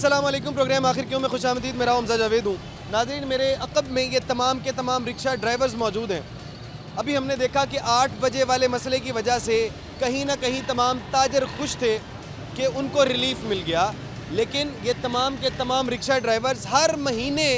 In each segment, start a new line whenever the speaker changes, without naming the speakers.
अस्सलाम वालेकुम। प्रोग्राम आखिर क्यों में खुशामदीद। मेरा हमजा जावेद हूँ। नाज़रीन, मेरे अक़ब में ये तमाम के तमाम रिक्शा ड्राइवर्स मौजूद हैं। अभी हमने देखा कि 8 बजे वाले मसले की वजह से कहीं ना कहीं तमाम ताजर खुश थे कि उनको रिलीफ मिल गया, लेकिन ये तमाम के तमाम रिक्शा ड्राइवर्स हर महीने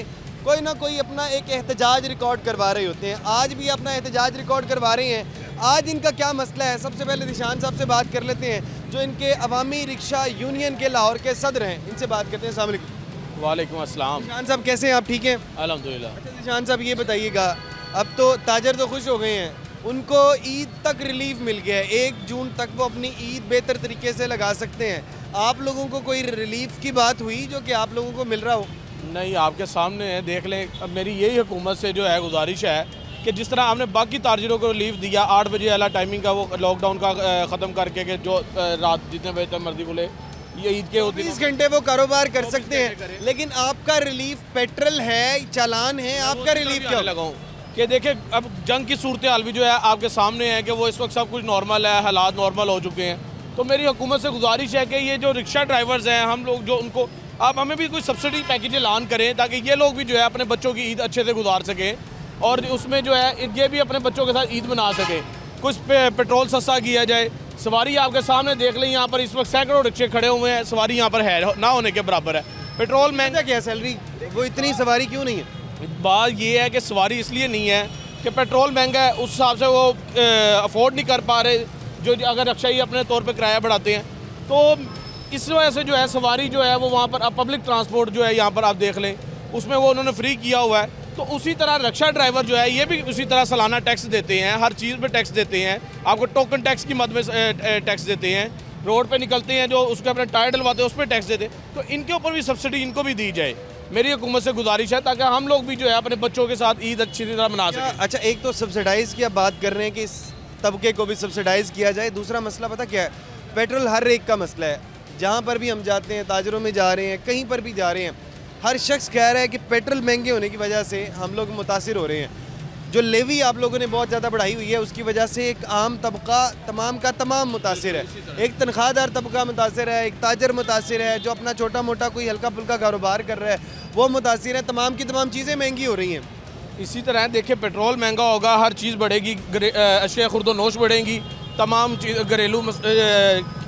कोई ना कोई अपना एक एहतजाज रिकॉर्ड करवा रहे होते हैं। आज भी अपना एहतजाज रिकॉर्ड करवा रहे हैं। आज इनका क्या मसला है, सबसे पहले निशान साहब से बात कर लेते हैं, जो इनके अवामी रिक्शा यूनियन के लाहौर के सदर हैं। इनसे बात करते हैं। अस्सलाम वालेकुम।
वालेकुम अस्सलाम।
निशान साहब कैसे हैं आप, ठीक हैं?
अल्हम्दुलिल्लाह।
अच्छा निशान साहब, ये बताइएगा, अब तो ताजर तो खुश हो गए हैं, उनको ईद तक रिलीफ मिल गया है। 1 जून तक वो अपनी ईद बेहतर तरीके से लगा सकते हैं। आप लोगों को कोई रिलीफ की बात हुई जो कि आप लोगों को मिल रहा हो? नहीं,
आपके सामने है, देख लें। अब मेरी यही हुकूमत से जो है गुजारिश है कि जिस तरह हमने बाकी ताजिरों को रिलीफ दिया 8 बजे वाला टाइमिंग का, वो लॉकडाउन का ख़त्म करके कि जो रात जितने बजे तक मर्जी बोले ये ईद के
20 घंटे वो कारोबार कर सकते हैं, लेकिन आपका रिलीफ पेट्रोल है, चालान है, आपका रिलीफ क्या
लगाऊँ कि देखें अब जंग की सूरत हाल भी जो है आपके सामने है कि वो इस वक्त सब कुछ नॉर्मल है, हालात नॉर्मल हो चुके हैं। तो मेरी हुकूमत से गुजारिश है कि ये जो रिक्शा ड्राइवर्स हैं, हम लोग जो उनको आप हमें भी कोई सब्सिडी पैकेज ऐलान करें ताकि ये लोग भी जो है अपने बच्चों की ईद अच्छे से गुजार सकें और उसमें जो है ये भी अपने बच्चों के साथ ईद मना सकें। कुछ पेट्रोल सस्ता किया जाए। सवारी आपके सामने देख लें, यहाँ पर इस वक्त सैकड़ों रिक्शे खड़े हुए हैं, सवारी यहाँ पर है ना होने के बराबर है। पेट्रोल महंगा क्या, सैलरी वो इतनी सवारी क्यों नहीं है? बात ये है कि सवारी इसलिए नहीं है कि पेट्रोल महंगा है, उस हिसाब से वो अफोर्ड नहीं कर पा रहे। जो अगर रिक्शा ही अपने तौर पे किराया बढ़ाते हैं तो इस वजह से जो है सवारी जो है वो वहाँ पर अब पब्लिक ट्रांसपोर्ट जो है यहाँ पर आप देख लें उसमें वो उन्होंने फ्री किया हुआ है। तो उसी तरह रिक्शा ड्राइवर जो है ये भी उसी तरह सालाना टैक्स देते हैं, हर चीज़ पे टैक्स देते हैं, आपको टोकन टैक्स की मद में टैक्स देते हैं, रोड पे निकलते हैं जो उसके अपने टायर डलवाते हैं उस पर टैक्स देते हैं। तो इनके ऊपर भी सब्सिडी इनको भी दी जाए। मेरी हुकूमत से गुजारिश है ताकि हम लोग भी जो है अपने बच्चों के साथ ईद अच्छी तरह मना सकें।
अच्छा, एक तो सब्सिडाइज़ की आप बात कर रहे हैं कि इस तबके को भी सब्सिडाइज़ किया जाए। दूसरा मसला पता क्या है, पेट्रोल हर एक का मसला है। जहाँ पर भी हम जाते हैं, ताजरों में जा रहे हैं, कहीं पर भी जा रहे हैं, हर शख्स कह रहा है कि पेट्रोल महंगे होने की वजह से हम लोग मुतासिर हो रहे हैं। जो लेवी आप लोगों ने बहुत ज़्यादा बढ़ाई हुई है उसकी वजह से एक आम तबका तमाम का तमाम मुतासिर है। एक तनख्वाहदार तबका मुतासिर है, एक ताजर मुतासिर है, जो अपना छोटा मोटा कोई हल्का फुल्का कारोबार कर रहा है वो मुतासिर है। तमाम की तमाम चीज़ें महंगी हो रही हैं।
इसी तरह देखिए पेट्रोल महंगा होगा, हर चीज़ बढ़ेगी, अशिया खुर्दो नोश बढ़ेंगी, तमाम चीज़ घरेलू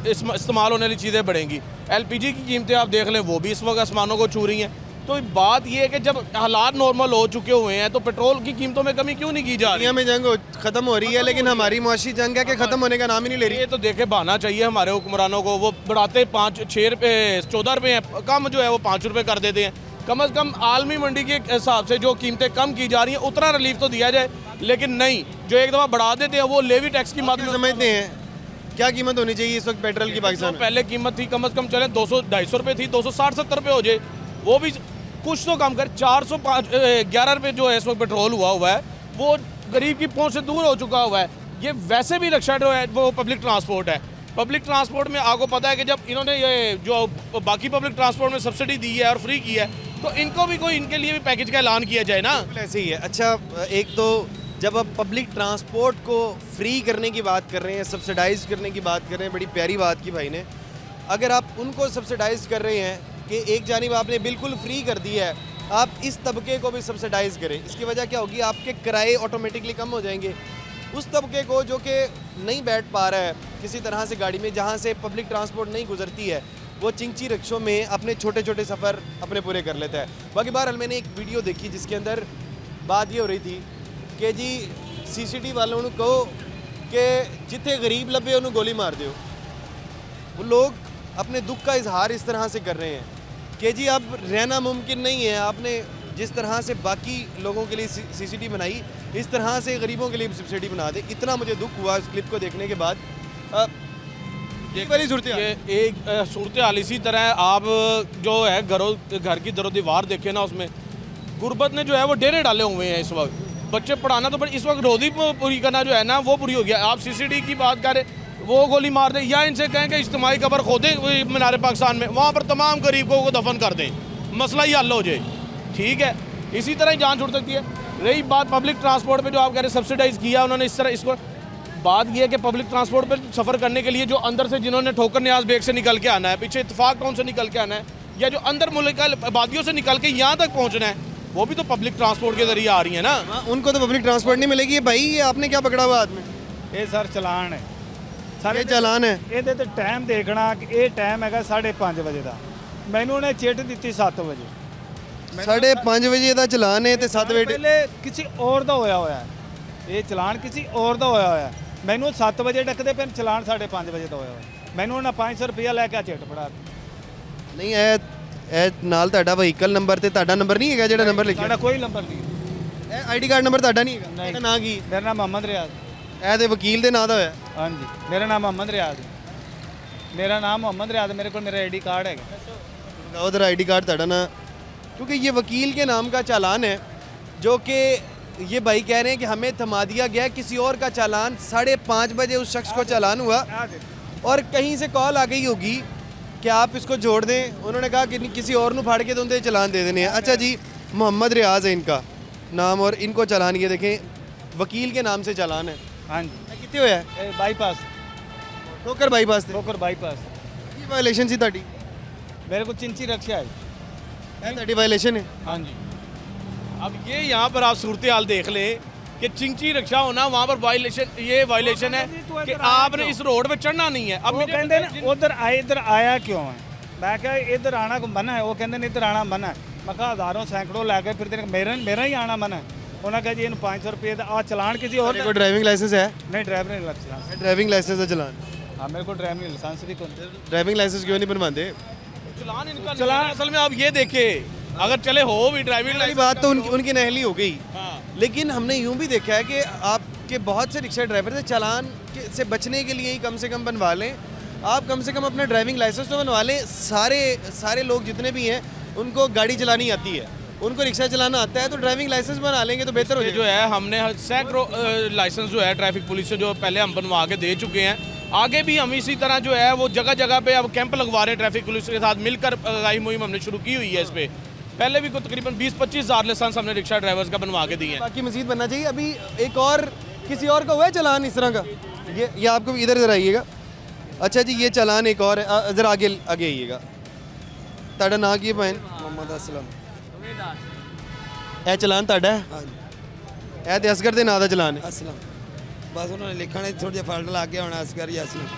इस्तेमाल होने वाली चीज़ें बढ़ेंगी। LPG की कीमतें आप देख लें वो भी इस वक्त आसमानों को छू रही हैं। तो बात ये है कि जब हालात नॉर्मल हो चुके हुए हैं तो पेट्रोल की कीमतों में कमी क्यों नहीं की जा रही?
दुनिया में जंग खत्म हो रही है लेकिन हमारी मुआशी जंग है कि ख़त्म होने का नाम ही नहीं ले रही।
ये तो देखे बहाना चाहिए हमारे हुक्मरानों को, वो बढ़ाते 5-6 रुपये 14 रुपये हैं, कम जो है वो 5 रुपये कर देते हैं। कम से कम आलमी मंडी के हिसाब से जो कीमतें कम की जा रही हैं उतना रिलीफ तो दिया जाए, लेकिन नहीं, जो एक दफ़ा बढ़ा देते हैं वो लेवी टैक्स की मद में।
समझते हैं क्या कीमत होनी चाहिए इस वक्त पेट्रोल की पाकिस्तान में?
पहले कीमत थी कम से कम चले 200-250 रुपये थी, 260-70 रुपये हो जाए, वो भी कुछ तो कम कर। 411 रुपये जो है इस वक्त पेट्रोल हुआ है वो गरीब की पहुँच से दूर हो चुका हुआ है। ये वैसे भी रिक्शा जो है वो पब्लिक ट्रांसपोर्ट है। पब्लिक ट्रांसपोर्ट में आपको पता है कि जब इन्होंने ये जो बाकी पब्लिक ट्रांसपोर्ट में सब्सिडी दी है और फ्री की है तो इनको भी कोई इनके लिए भी पैकेज का ऐलान किया जाए ना।
ऐसे ही है। अच्छा, एक तो जब आप पब्लिक ट्रांसपोर्ट को फ्री करने की बात कर रहे हैं, सब्सिडाइज़ करने की बात कर रहे हैं, बड़ी प्यारी बात की भाई ने। अगर आप उनको सब्सिडाइज़ कर रहे हैं कि एक जानिब आपने बिल्कुल फ्री कर दी है, आप इस तबके को भी सब्सिडाइज़ करें, इसकी वजह क्या होगी? आपके किराए ऑटोमेटिकली कम हो जाएंगे। उस तबके को जो कि नहीं बैठ पा रहा है किसी तरह से गाड़ी में, जहाँ से पब्लिक ट्रांसपोर्ट नहीं गुजरती है, वो चिंची रिक्शों में अपने छोटे छोटे सफ़र अपने पूरे कर लेता है। बाकी बहरहाल मैंने एक वीडियो देखी जिसके अंदर बात ये हो रही थी कि जी CCD वालों ने कहो कि जिथे गरीब लभे उन्होंने गोली मार दो। वो लोग अपने दुख का इजहार इस तरह से कर रहे हैं कि जी अब रहना मुमकिन नहीं है। आपने जिस तरह से बाकी लोगों के लिए CCD बनाई, इस तरह से गरीबों के लिए सब्सिडी बना दे। इतना मुझे दुख हुआ इस क्लिप को देखने के बाद।
एक सूरत हाल इसी तरह आप जो है घर की दरो दीवार देखे ना, उसमें गुर्बत ने जो है वो डेरे डाले हुए हैं इस वक्त। बच्चे पढ़ाना तो इस वक्त रोज़ी पूरी करना जो है ना वो पूरी हो गया। आप CCD की बात करें वो गोली मार दें या इनसे कहें कि इज्तिमाई कब्र खोदें मीनार पाकिस्तान में, वहाँ पर तमाम गरीबों को दफन कर दें, मसला ही हल हो जाए। ठीक है, इसी तरह ही जान छूट सकती है। रही बात पब्लिक ट्रांसपोर्ट पे जो आप कह रहे हैं सब्सिडाइज़ किया उन्होंने इस तरह, इसको बात यह है कि पब्लिक ट्रांसपोर्ट पर सफ़र करने के लिए जो अंदर से जिन्होंने ठोकर न्याज बेग से निकल के आना है, पीछे इत्तेफाक टाउन से निकल के आना है, या जो अंदर मुल्क आबादियों से निकल के यहाँ तक पहुँचना है वो भी तो पब्लिक ट्रांसपोर्ट के जरिए आ रही है ना।
हाँ, उनको तो पब्लिक ट्रांसपोर्ट नहीं मिलेगी। ये भाई ये आपने क्या पकड़ा हुआ हाथ में?
ਇਹ ਸਰ ਚਲਾਨ ਹੈ
ये चालान है।
ਇਹਦੇ ਤੇ ਟਾਈਮ ਦੇਖਣਾ ਕਿ ਇਹ ਟਾਈਮ ਹੈਗਾ 5:30 ਵਜੇ ਦਾ। ਮੈਨੂੰ ਉਹਨੇ ਚਿੱਟ ਦਿੱਤੀ 7 ਵਜੇ।
5:30 ਵਜੇ ਦਾ ਚਲਾਨ ਹੈ ਤੇ 7 ਵਜੇ
ਪਹਿਲੇ ਕਿਸੇ ਹੋਰ ਦਾ ਹੋਇਆ ਹੋਇਆ ਹੈ। ਇਹ ਚਲਾਨ ਕਿਸੇ ਹੋਰ ਦਾ ਹੋਇਆ ਹੋਇਆ ਹੈ। ਮੈਨੂੰ 7 ਵਜੇ ਡੱਕਦੇ ਪਏ ਚਲਾਨ 5:30 ਵਜੇ ਦਾ ਹੋਇਆ ਹੋਇਆ। ਮੈਨੂੰ ਉਹਨਾਂ 500 ਰੁਪਇਆ ਲੈ ਕੇ ਆ ਚਿੱਟ ਫੜਾ ਦਿੱਤੀ।
ਨਹੀਂ ਇਹ ਨਾਲ ਤੁਹਾਡਾ ਵਹੀਕਲ ਨੰਬਰ ਤੇ ਤੁਹਾਡਾ ਨੰਬਰ ਨਹੀਂ ਹੈਗਾ ਜਿਹੜਾ ਨੰਬਰ ਲਿਖਿਆ?
ਸਾਡਾ ਕੋਈ ਨੰਬਰ ਨਹੀਂ
ਇਹ ਆਈਡੀ ਕਾਰਡ ਨੰਬਰ ਤੁਹਾਡਾ ਨਹੀਂ ਹੈਗਾ?
ਨਹੀਂ।
ਇਹਦਾ ਨਾਂ ਕੀ?
ਮੇਰਾ ਨਾਮ ਮੁਹੰਮਦ ਰਿਆਜ਼।
ਇਹ ਤੇ ਵਕੀਲ ਦੇ ਨਾਂ ਦਾ ਹੋਇਆ।
ਹਾਂਜੀ ਮੇਰਾ ਨਾਮ ਮੁਹੰਮਦ ਰਿਆਜ਼ ਹੈ। ਮੇਰਾ ਨਾਮ ਮੁਹੰਮਦ रियाज मेरे को मेरा आईडी कार्ड है।
उधर आईडी कार्ड ਤੁਹਾਡਾ ਨਾ, क्योंकि ये वकील के नाम का चालान है जो कि ये भाई कह रहे हैं कि हमें थमा दिया गया किसी और का चालान 5:30 बजे उस शख्स को चालान हुआ और कहीं से कॉल आ गई होगी कि आप इसको जोड़ दें। उन्होंने कहा कि किसी और ਨੂੰ ਫੜ ਕੇ तो उनके चालान दे देने हैं। अच्छा जी, मोहम्मद रियाज है इनका नाम और इनको चालान ये देखें वकील के नाम से चालान है।
हाँ जी
कितने होया है?
ਇਹ ਬਾਈਪਾਸ
ठोकर बाईपास ਤੇ
ਠੋਕਰ ਬਾਈਪਾਸ
ਕੀ ਵਾਇਲੇਸ਼ਨ ਸੀ ਤੁਹਾਡੀ?
मेरे को चिंची रक्षा है।
ਇਹ ਤੁਹਾਡੀ ਵਾਇਲੇਸ਼ਨ ਹੈ।
हाँ जी
अब ये यहाँ पर आप सूरत हाल देख ले कि चिंची रक्षा होना वहाँ पर वायलेशन, ये वायलेशन है कि आपने इस रोड पे चढ़ना नहीं है। अब
वो कहते हैं ना उधर आए इधर आया क्यों है? मैं क्या इधर आना को मना है? वो कहते हैं इधर आना मना है। मैं कहा हज़ारों सैकड़ों लैके फिर मेरा ही आना मना है। उन्होंने कहा जी इन 500 रुपये आ चलान किसी और
ਤੁਹਾਡੇ ਕੋਲ ਡਰਾਈਵਿੰਗ ਲਾਇਸੈਂਸ ਹੈ?
नहीं ड्राइवर लाइसेंस।
ਡਰਾਈਵਿੰਗ ਲਾਇਸੈਂਸ ਦਾ ਚਲਾਨ।
हाँ मेरे को ड्राइविंग लाइसेंस भी कौन
ड्राइविंग लाइसेंस क्यों नहीं बनवाते?
चलान इनका चलान असल में आप ये देखे अगर चले हो भी ड्राइविंग
वाली बात तो उनकी नहली हो गई।
हाँ।
लेकिन हमने यूं भी देखा है कि आपके बहुत से रिक्शा ड्राइवर से चालान से बचने के लिए ही कम से कम बनवा लें। आप कम से कम अपना ड्राइविंग लाइसेंस तो बनवा लें। सारे लोग जितने भी हैं उनको गाड़ी चलानी आती है, उनको रिक्शा चलाना आता है, तो ड्राइविंग लाइसेंस बना लेंगे तो बेहतर हो
ये
जाएगा।
जो है हमने सैकड़ों लाइसेंस जो है ट्रैफिक पुलिस से जो पहले हम बनवा के दे चुके हैं। आगे भी हम इसी तरह जो है वो जगह जगह पे अब कैंप लगवा रहे हैं ट्रैफिक पुलिस के साथ मिलकर। लगाई मुहिम हमने शुरू की हुई है इस पे। पहले भी तकरीबन 20-25 हज़ार लाइसेंस हमने रिक्शा ड्राइवर्स का बनवा के दिए हैं।
बाकी मजीद बनना चाहिए। अभी एक और किसी और का हुआ है चालान इस तरह का? ये आपको इधर इधर आइएगा। अच्छा जी, ये चालान एक और है, ज़रा आगे आगे आइएगा। ਤੁਹਾਡਾ ਨਾਂ ਕੀ ਹੈ ਭੈਣ?
मोहम्मद असलम।
ਇਹ ਚਲਾਨ ਤੁਹਾਡਾ ਹੈ?
हाँ जी
ਇਹ ਤੇ ਅਸਗਰ ਦੇ ਨਾਂ ਦਾ ਚਲਾਨ ਹੈ।
असलम। बस उन्होंने लिखा थोड़ी जी फल्ट ला के होना असगर या असलम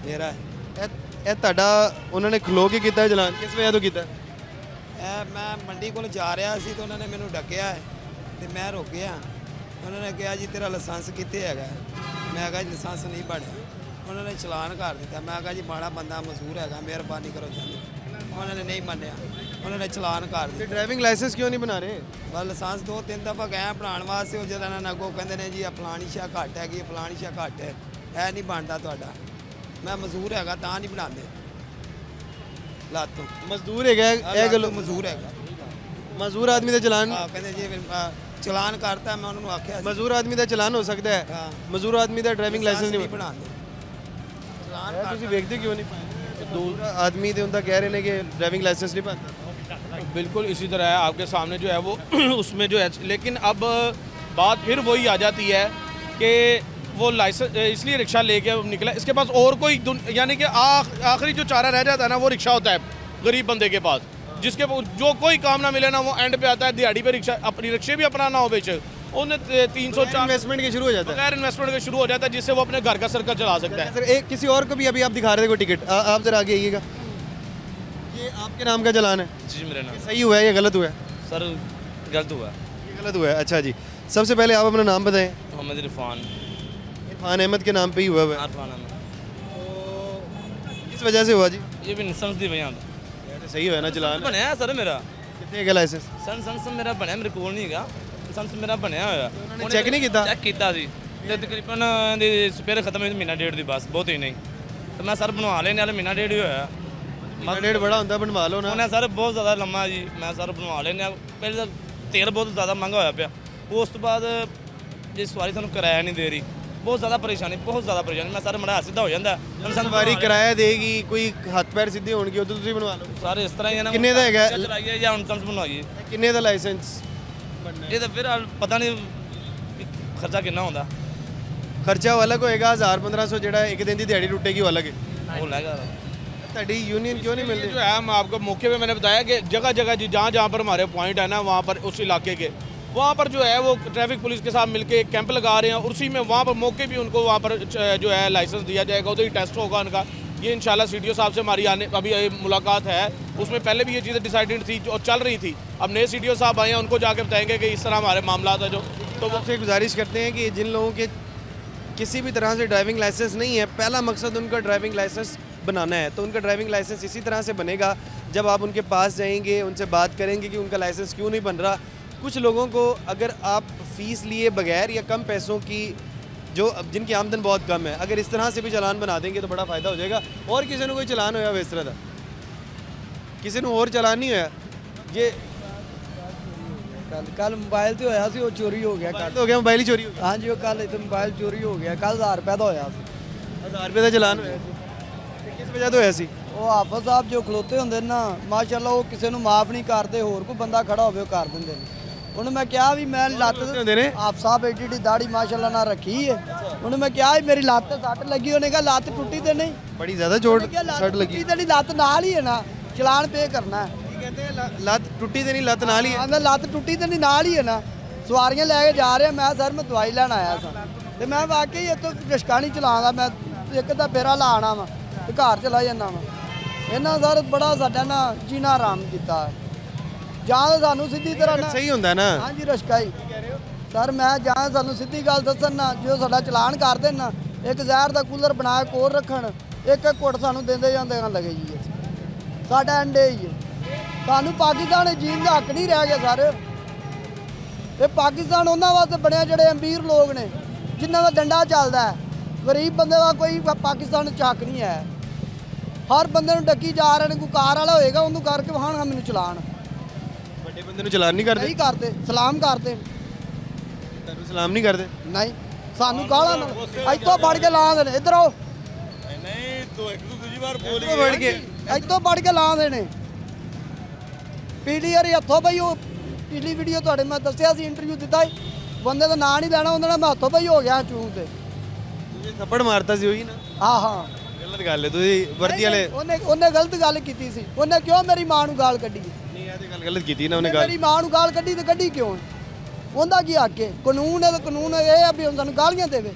मेरा है।
ਇਹ ਤੁਹਾਡਾ ਉਹਨਾਂ ਨੇ ਖਲੋ ਕੇ ਕੀਤਾ ਹੈ ਚਲਾਨ? ਕਿਸ ਵਜ੍ਹਾ ਤੋਂ ਕੀਤਾ?
मैं मंडी को जा रहा सी तो उन्होंने मैंने डकिया है तो मैं रोकिया। उन्होंने कहा जी तेरा लाइसेंस कितने है? मैं कहा जी लाइसेंस नहीं बढ़िया। उन्होंने चलान कर दिया। मैं कहा जी माड़ा बंदा मशहूर है, मेहरबानी करो जाने। उन्होंने नहीं मनिया, उन्होंने चलान कर
ਤੇ
दिया।
ਡਰਾਈਵਿੰਗ ਲਾਇਸੈਂਸ ਕਿਉਂ ਨਹੀਂ ਬਣਾ ਰਹੇ?
बस लाइसेंस 2-3 दफ़ा गए बनाने वास्ते, वो जब इन्होंने अगों कहते हैं जी फलानी शाह घट हैगी, फलानी शाह घट है, यह नहीं बनता ਤੁਹਾਡਾ। मैं मजदूर हैगा ਤਾਂ नहीं बनाते लातों।
ਮਜ਼ਦੂਰ ਹੈਗਾ ਇਹ ਗੱਲ।
मजदूर हैगा।
ਮਜ਼ਦੂਰ ਆਦਮੀ ਦਾ ਚਲਾਨ,
हाँ कहते जी चलान करता। मैं उन्होंने आख्या
ਮਜ਼ਦੂਰ ਆਦਮੀ ਦਾ ਚਲਾਨ ਹੋ ਸਕਦਾ ਹੈ,
हाँ
ਮਜ਼ਦੂਰ ਆਦਮੀ ਦਾ ਡਰਾਈਵਿੰਗ ਲਾਇਸੈਂਸ ਨਹੀਂ ਬਣਾ।
बनाते चलान
ਤੁਸੀਂ ਵੇਖਦੇ ਕਿਉਂ ਨਹੀਂ ਪਾਏ? ਦੂਸਰਾ ਆਦਮੀ ਤੇ ਹੁੰਦਾ ਕਹਿ ਰਹੇ ਨੇ ਕਿ ਡਰਾਈਵਿੰਗ ਲਾਇਸੈਂਸ ਨਹੀਂ ਬਣਦਾ।
बिल्कुल इसी तरह है आपके सामने जो है वो उसमें जो है। लेकिन अब बात फिर वही आ जाती है कि वो लाइसेंस इसलिए रिक्शा लेके निकला, इसके पास और कोई यानी कि आखिरी जो चारा रह जाता है ना वो रिक्शा होता है गरीब बंदे के पास, जिसके जो कोई काम ना मिले ना वो एंड पे आता है दिहाड़ी पे रिक्शा अपनी रिक्शे भी अपना ना हो बेच उन्हें 300-400
इन्वेस्टमेंट के शुरू हो जाता है।
बगैर इन्वेस्टमेंट के शुरू हो जाता है, जिससे वो अपने घर का सर्कल चला सकता है।
सर एक किसी और को भी अभी आप दिखा रहे थे कोई टिकट, आप जरा आगे आइएगा। ये आपके नाम का चलान है?
जी मेरा नाम
सही हुआ है या गलत हुआ है?
सर गलत हुआ।
ये गलत हुआ है। अच्छा जी, सबसे पहले आप अपना नाम बताएं।
मोहम्मद इरफान।
इरफान अहमद के नाम पे ही हुआ है।
इरफान अहमद।
किस वजह से हुआ जी?
ये भी लाइसेंस दी वजह तो
सही हुआ है ना चलान?
बनया सर मेरा।
कितने का लाइसेंस?
लाइसेंस मेरा बनया, मेरे कोल नहीं हैगा लाइसेंस मेरा बनया होया।
उन्होंने चेक नहीं कीता?
चेक कीता जी ते तकरीबन दी स्पेयर खत्म होई महीना डेढ़ दी बस, बहुत ही नहीं तो मैं सर बनवा लेने वाले महीना डेढ़ ही होया।
डेढ़ बड़ा होता है, बनवा लो ना।
उन्हें सर बहुत ज़्यादा लम्मा जी, मैं सर बनवा लेने पहले तो तेल बहुत ज़्यादा महंगा होया पिया, उस तो बाद जी सवारी सानू किराया नहीं दे रही, बहुत ज़्यादा परेशानी, बहुत ज़्यादा परेशानी। मैं सर मड़ा सीधा हो जाता
सवारी किराया देगी, कोई हाथ पैर सीधे होणगे उਦੋਂ ਤੁਸੀਂ बनवा लो।
सर इस तरह ही है ना।
किन्ने दा हैगा?
चलाइए या लाइसेंस बनवाइए।
किन्ने दा लाइसेंस?
ये तो फिर पता नहीं खर्चा कितना होता।
खर्चा वो अलग होएगा, 1000-1500 ਜਿਹੜਾ ਇੱਕ ਦਿਨ ਦੀ ਦਿਹਾੜੀ ਟੁੱਟੇਗੀ ਉਹ ਅਲੱਗ ਹੈ।
वो लगा
ताड़ी यूनियन क्यों नहीं मिल
जो
रही?
है हम आपको मौके पे मैंने बताया कि जगह जगह जी जहाँ जहाँ पर हमारे पॉइंट है ना वहाँ पर उस इलाके के वहाँ पर जो है वो ट्रैफिक पुलिस के साथ मिलके एक कैंप लगा रहे हैं और उसी में वहाँ पर मौके भी उनको वहाँ पर जो है लाइसेंस दिया जाएगा, उधर ही टेस्ट होगा उनका। ये इंशाल्लाह सीडीओ साहब से हमारी आने अभी मुलाकात है, उसमें पहले भी ये चीज़ें डिसाइडेड थी और चल रही थी। अब नए सीडीओ साहब आए हैं, उनको जाके बताएंगे कि इस तरह हमारे मामला है जो।
तो वो आपसे गुजारिश करते हैं कि जिन लोगों के किसी भी तरह से ड्राइविंग लाइसेंस नहीं है, पहला मकसद उनका ड्राइविंग लाइसेंस बनाना है, तो उनका ड्राइविंग लाइसेंस इसी तरह से बनेगा जब आप उनके पास जाएंगे, उनसे बात करेंगे कि उनका लाइसेंस क्यों नहीं बन रहा। कुछ लोगों को अगर आप फ़ीस लिए बगैर या कम पैसों की जो जिनकी आमदन बहुत कम है, अगर इस तरह से भी चालान बना देंगे तो बड़ा फ़ायदा हो जाएगा। और किसी ने कोई चालान होया इस तरह का, किसी ने और चालान नहीं होया ये
कल मोबाइल ਤੇ ਹੋਇਆ ਸੀ ਉਹ ਚੋਰੀ ਹੋ ਗਿਆ ਕੱਲ
हो गया, मोबाइल ही चोरी हो गया।
ਹਾਂਜੀ ਉਹ ਕੱਲ ਤੇ ਮੋਬਾਈਲ ਚੋਰੀ ਹੋ ਗਿਆ ਕੱਲ 1000 ਰੁਪਏ ਦਾ ਹੋਇਆ ਸੀ
1000 रुपये का चालान होया सी। ते किस वजह तो होया सी?
ਉਹ ਹਾਫਿਜ਼ ਸਾਹਿਬ ਜੋ ਖਲੋਤੇ ਹੁੰਦੇ ਨੇ ਨਾ ਮਾਸ਼ਾਅੱਲਾ ਉਹ ਕਿਸੇ ਨੂੰ ਮਾਫ ਨਹੀਂ ਕਰਦੇ, ਹੋਰ ਕੋਈ ਬੰਦਾ ਖੜਾ ਹੋਵੇ ਉਹ ਕਰ ਦਿੰਦੇ ਨੇ। ਉਹਨੂੰ ਮੈਂ ਕਿਹਾ ਵੀ ਮੈਂ ਲੱਤ
ਹੁੰਦੇ ਨੇ?
ਹਾਫਿਜ਼ ਸਾਹਿਬ ਏਡੀ ਏਡੀ ਦਾੜੀ ਮਾਸ਼ਾਅੱਲਾ ਨਾਲ ਰੱਖੀ ਹੈ, ਉਹਨੂੰ ਮੈਂ ਕਿਹਾ ਵੀ ਮੇਰੀ ਲੱਤ ਤੇ ਸੱਟ ਲੱਗੀ, ਉਹਨੇ ਕਿਹਾ ਲੱਤ ਟੁੱਟੀ ਤੇ ਨਹੀਂ,
बड़ी ज़्यादा चोट
ਉਹਨੇ ਕਿਹਾ ਲੱਤ
सट लगी।
ਟੁੱਟੀ ਤੇ ਨਹੀਂ, ਲੱਤ ਨਾਲ ਹੀ ਹੈ ਨਾ, ਚਲਾਨ ਪੇ ਕਰਨਾ ਹੈ।
कहते हैं लत टूटी तो नहीं, लत नाल ही है।
ਆਂਦਾ ਲੱਤ ਟੁੱਟੀ ਤੇ ਨਹੀਂ, ਨਾਲ ਹੀ ਹੈ ਨਾ। ਸਵਾਰੀਆਂ ਲੈ ਕੇ ਜਾ ਰਹੇ, ਮੈਂ ਸਰ ਮੈਂ ਦਵਾਈ ਲੈਣ ਆਇਆ ਸਾਂ ਤੇ ਮੈਂ ਵਾਕਈ ਇੱਥੋਂ ਰਿਸ਼ਕਾ ਨਹੀਂ ਚਲਾਉਂਦਾ, ਮੈਂ ਇੱਕ ਤਾਂ ਫੇਰਾ ਲਾਣਾ ਵਾ ਤੇ ਘਰ ਚਲਾ ਜਾਂਦਾ ਵਾ। ਇਹਨਾਂ ਸਰ ਬੜਾ ਸਾਡਾ ਨਾ ਜੀਣਾ ਆਰਾਮ ਕੀਤਾ ਹੈ। ਜਾਂ ਤਾਂ ਸਾਨੂੰ ਸਿੱਧੀ ਤਰ੍ਹਾਂ ਨਾ
सही होंदा ना।
ਹਾਂਜੀ ਰਿਸ਼ਕਾ ਹੀ ਸਰ ਮੈਂ ਜਾਂ ਸਾਨੂੰ ਸਿੱਧੀ ਗੱਲ ਦੱਸਣ ਨਾ, ਜੋ ਸਾਡਾ ਚਲਾਨ ਕਰ ਦੇਣ ਨਾ, ਇੱਕ ਜ਼ਹਿਰ ਦਾ ਕੂਲਰ ਬਣਾ ਕੇ ਕੋਲ ਰੱਖਣ, ਇੱਕ ਇੱਕ ਘੁੱਟ ਸਾਨੂੰ ਦਿੰਦੇ ਜਾਂਦੇ ਲੱਗੇ ਜੀ। ਸਾਡਾ ਐਂਡੇ ਹੀ ਹੈ, ਸਾਨੂੰ ਪਾਕਿਸਤਾਨ ਜੀਣ ਦਾ ਹੱਕ ਨਹੀਂ ਰਹਿ ਗਿਆ ਸਰ। ਇਹ ਪਾਕਿਸਤਾਨ ਉਹਨਾਂ ਵਾਸਤੇ ਬਣਿਆ ਜਿਹੜੇ ਅਮੀਰ ਲੋਕ ਨੇ, ਜਿਨ੍ਹਾਂ ਦਾ ਡੰਡਾ ਚੱਲਦਾ ਹੈ। ਗਰੀਬ ਬੰਦੇ ਦਾ ਕੋਈ ਪਾਕਿਸਤਾਨ 'ਚ ਹੱਕ ਨਹੀਂ ਹੈ। ਹਰ ਬੰਦੇ ਨੂੰ ਡੱਕੀ ਜਾ ਰਹੇ ਨੇ, ਕੋਈ ਕਾਰ ਵਾਲਾ ਹੋਏਗਾ ਉਹਨੂੰ ਕਰਕੇ ਵਹਾਉਣਾ ਮੈਨੂੰ ਚਲਾਨ,
बड़े बंदे नु चलान नहीं करते,
ਨਹੀਂ ਕਰਦੇ, ਸਲਾਮ ਕਰਦੇ
तेनू सलाम नहीं करते।
ਨਹੀਂ, ਸਾਨੂੰ ਗਾਲਾਂ ਨਾਲ ਇੱਥੋਂ ਫੜ ਕੇ ਲਾ ਦੇਣੇ, ਇੱਧਰ ਆਓ
नहीं तो एक दूसरी बार बोल के बढ़ के
ਇੱਥੋਂ ਫੜ ਕੇ ਲਾ ਦੇਣੇ। ਪੀਲੀ ਵਾਰੀ ਹੱਥੋਂ ਬਈ ਉਹ ਪਿਛਲੀ ਵੀਡੀਓ ਤੁਹਾਡੇ ਮੈਂ ਦੱਸਿਆ ਸੀ, ਇੰਟਰਵਿਊ ਦਿੱਤਾ ਸੀ, ਬੰਦੇ ਦਾ ਨਾਂ ਨਹੀਂ ਲੈਣਾ, ਉਹਨਾਂ ਨਾਲ ਮੈਂ ਹੱਥੋਂ ਬਈ ਹੋ ਗਿਆ ਚੂੰ ਤੇ।
तुझे थप्पड़ मारता सी होगी ना,
ਹਾਂ ਹਾਂ
गलत गल है। तुझे वर्दी वाले
ਉਹਨੇ ਗਲਤ ਗੱਲ ਕੀਤੀ ਸੀ। ਉਹਨੇ ਕਿਉਂ ਮੇਰੀ ਮਾਂ ਨੂੰ ਗਾਲ ਕੱਢੀ ਹੈ?
नहीं यार गल गलत की थी ना उन्हें
ਮੇਰੀ ਮਾਂ ਨੂੰ ਗਾਲ ਕੱਢੀ ਤੇ ਕੱਢੀ ਕਿਉਂ ਹੈ? ਉਹਦਾ ਕੀ ਹੱਕ ਹੈ? ਕਾਨੂੰਨ ਹੈ ਤਾਂ ਕਾਨੂੰਨ ਇਹ ਆ ਵੀ ਹੁਣ ਸਾਨੂੰ ਗਾਲੀਆਂ ਦੇਵੇ।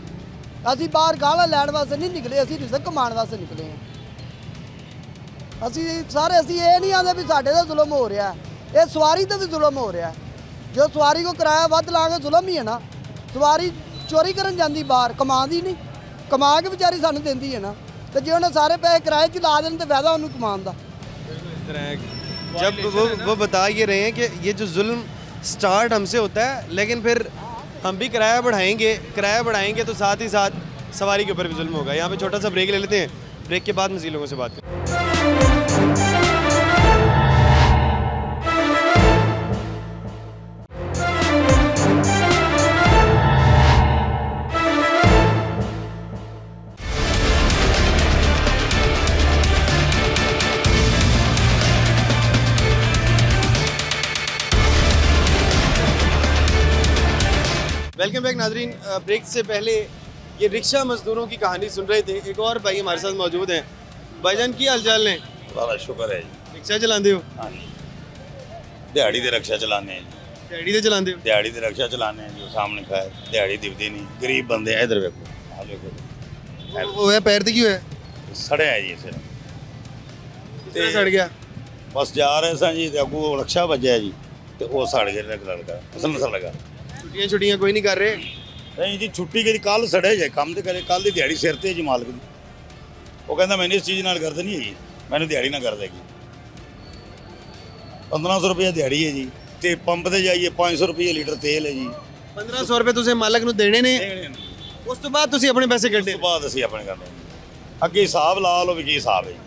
ਅਸੀਂ ਬਾਹਰ ਗਾਲਾਂ ਲੈਣ ਵਾਸਤੇ ਨਹੀਂ ਨਿਕਲੇ, ਅਸੀਂ ਰਿਜ਼ਕ ਕਮਾਉਣ ਵਾਸਤੇ ਨਿਕਲੇ ਹਾਂ। ਅਸੀਂ ਇਹ ਨਹੀਂ ਆਂਦੇ ਵੀ ਸਾਡੇ ਤੇ ਜ਼ੁਲਮ ਹੋ ਰਿਹਾ, ਇਹ ਸਵਾਰੀ ਤੇ ਵੀ ਜ਼ੁਲਮ ਹੋ ਰਿਹਾ। ਜੋ ਸਵਾਰੀ ਕੋ ਕਿਰਾਇਆ ਵੱਧ ਲਾਂਗੇ ਜ਼ੁਲਮ ਹੀ ਹੈ ਨਾ। ਸਵਾਰੀ ਚੋਰੀ ਕਰਨ ਜਾਂਦੀ ਬਾਹਰ, ਕਮਾਉਂਦੀ ਨਹੀਂ, ਕਮਾ ਕੇ ਵਿਚਾਰੀ ਸਾਨੂੰ ਦਿੰਦੀ ਹੈ ਨਾ। ਤੇ ਜੇ ਉਹਨੇ ਸਾਰੇ ਪੈਸੇ ਕਿਰਾਏ 'ਚ ਲਾ ਦੇਣ ਤੇ ਫਾਇਦਾ ਉਹਨੂੰ ਕਮਾਉਣ ਦਾ।
जब वो बता ये रहे हैं कि ये जो जुल्म स्टार्ट हमसे होता है, लेकिन फिर हम भी किराया बढ़ाएंगे तो साथ ही साथ सवारी के ऊपर भी जुल्म होगा। यहाँ पे छोटा सा ब्रेक ले लेते हैं, ब्रेक के बाद मज़ीद लोगों से बात करें। वेलकम बैक नाजरीन। ब्रेक से पहले ये रिक्शा मजदूरों की कहानी सुन रहे थे। एक और भाई हमारे साथ मौजूद हैं। भाईजान की हाल चाल ने?
बड़ा शुक्र है जी।
रिक्शा चलाते हो?
हाँ जी, दिहाड़ी दे रक्षा चलाने हैं जी।
दिहाड़ी ते चलाते हो?
दिहाड़ी दे रक्षा चलाने हैं जो सामने खाए दिहाड़ी दिखती नहीं, गरीब बंदे हैं। इधर देखो, आ देखो
वो है पैर ते क्यों है?
सड़े है जी सिर।
किस तरह सड़ गया?
बस जा रहे सन जी, अगू रक्षा बजा जी, तो वो सड़ गए लड़का असल नसल लगा।
छुट्टियां कोई नहीं कर रहे?
नहीं जी, छुट्टी करी कल सड़े जे काम तो करे, कल की दिहाड़ी सिर ते जी मालक दी। वो कहता मैंने इस चीज़ नाल गर्द नहीं है, मैंने दिहाड़ी ना कर देगी। 1500 रुपया दिहाड़ी है जी, ते पंप ते जाइए 500 रुपये लीटर तेल है जी।
1500 रुपये तुझे मालक ਨੂੰ ਦੇਣੇ ਨੇ, ਉਸ ਤੋਂ ਬਾਅਦ ਤੁਸੀਂ ਆਪਣੇ ਪੈਸੇ
ਉਸ
ਕੱਢੇ?
ਤੋਂ ਬਾਅਦ ਅਸੀਂ ਆਪਣੇ ਕਰਦੇ ਹਾਂ। ਅੱਗੇ ਹਿਸਾਬ ਲਾ ਲਓ ਵੀ ਕੀ ਹਿਸਾਬ ਹੈ ਜੀ।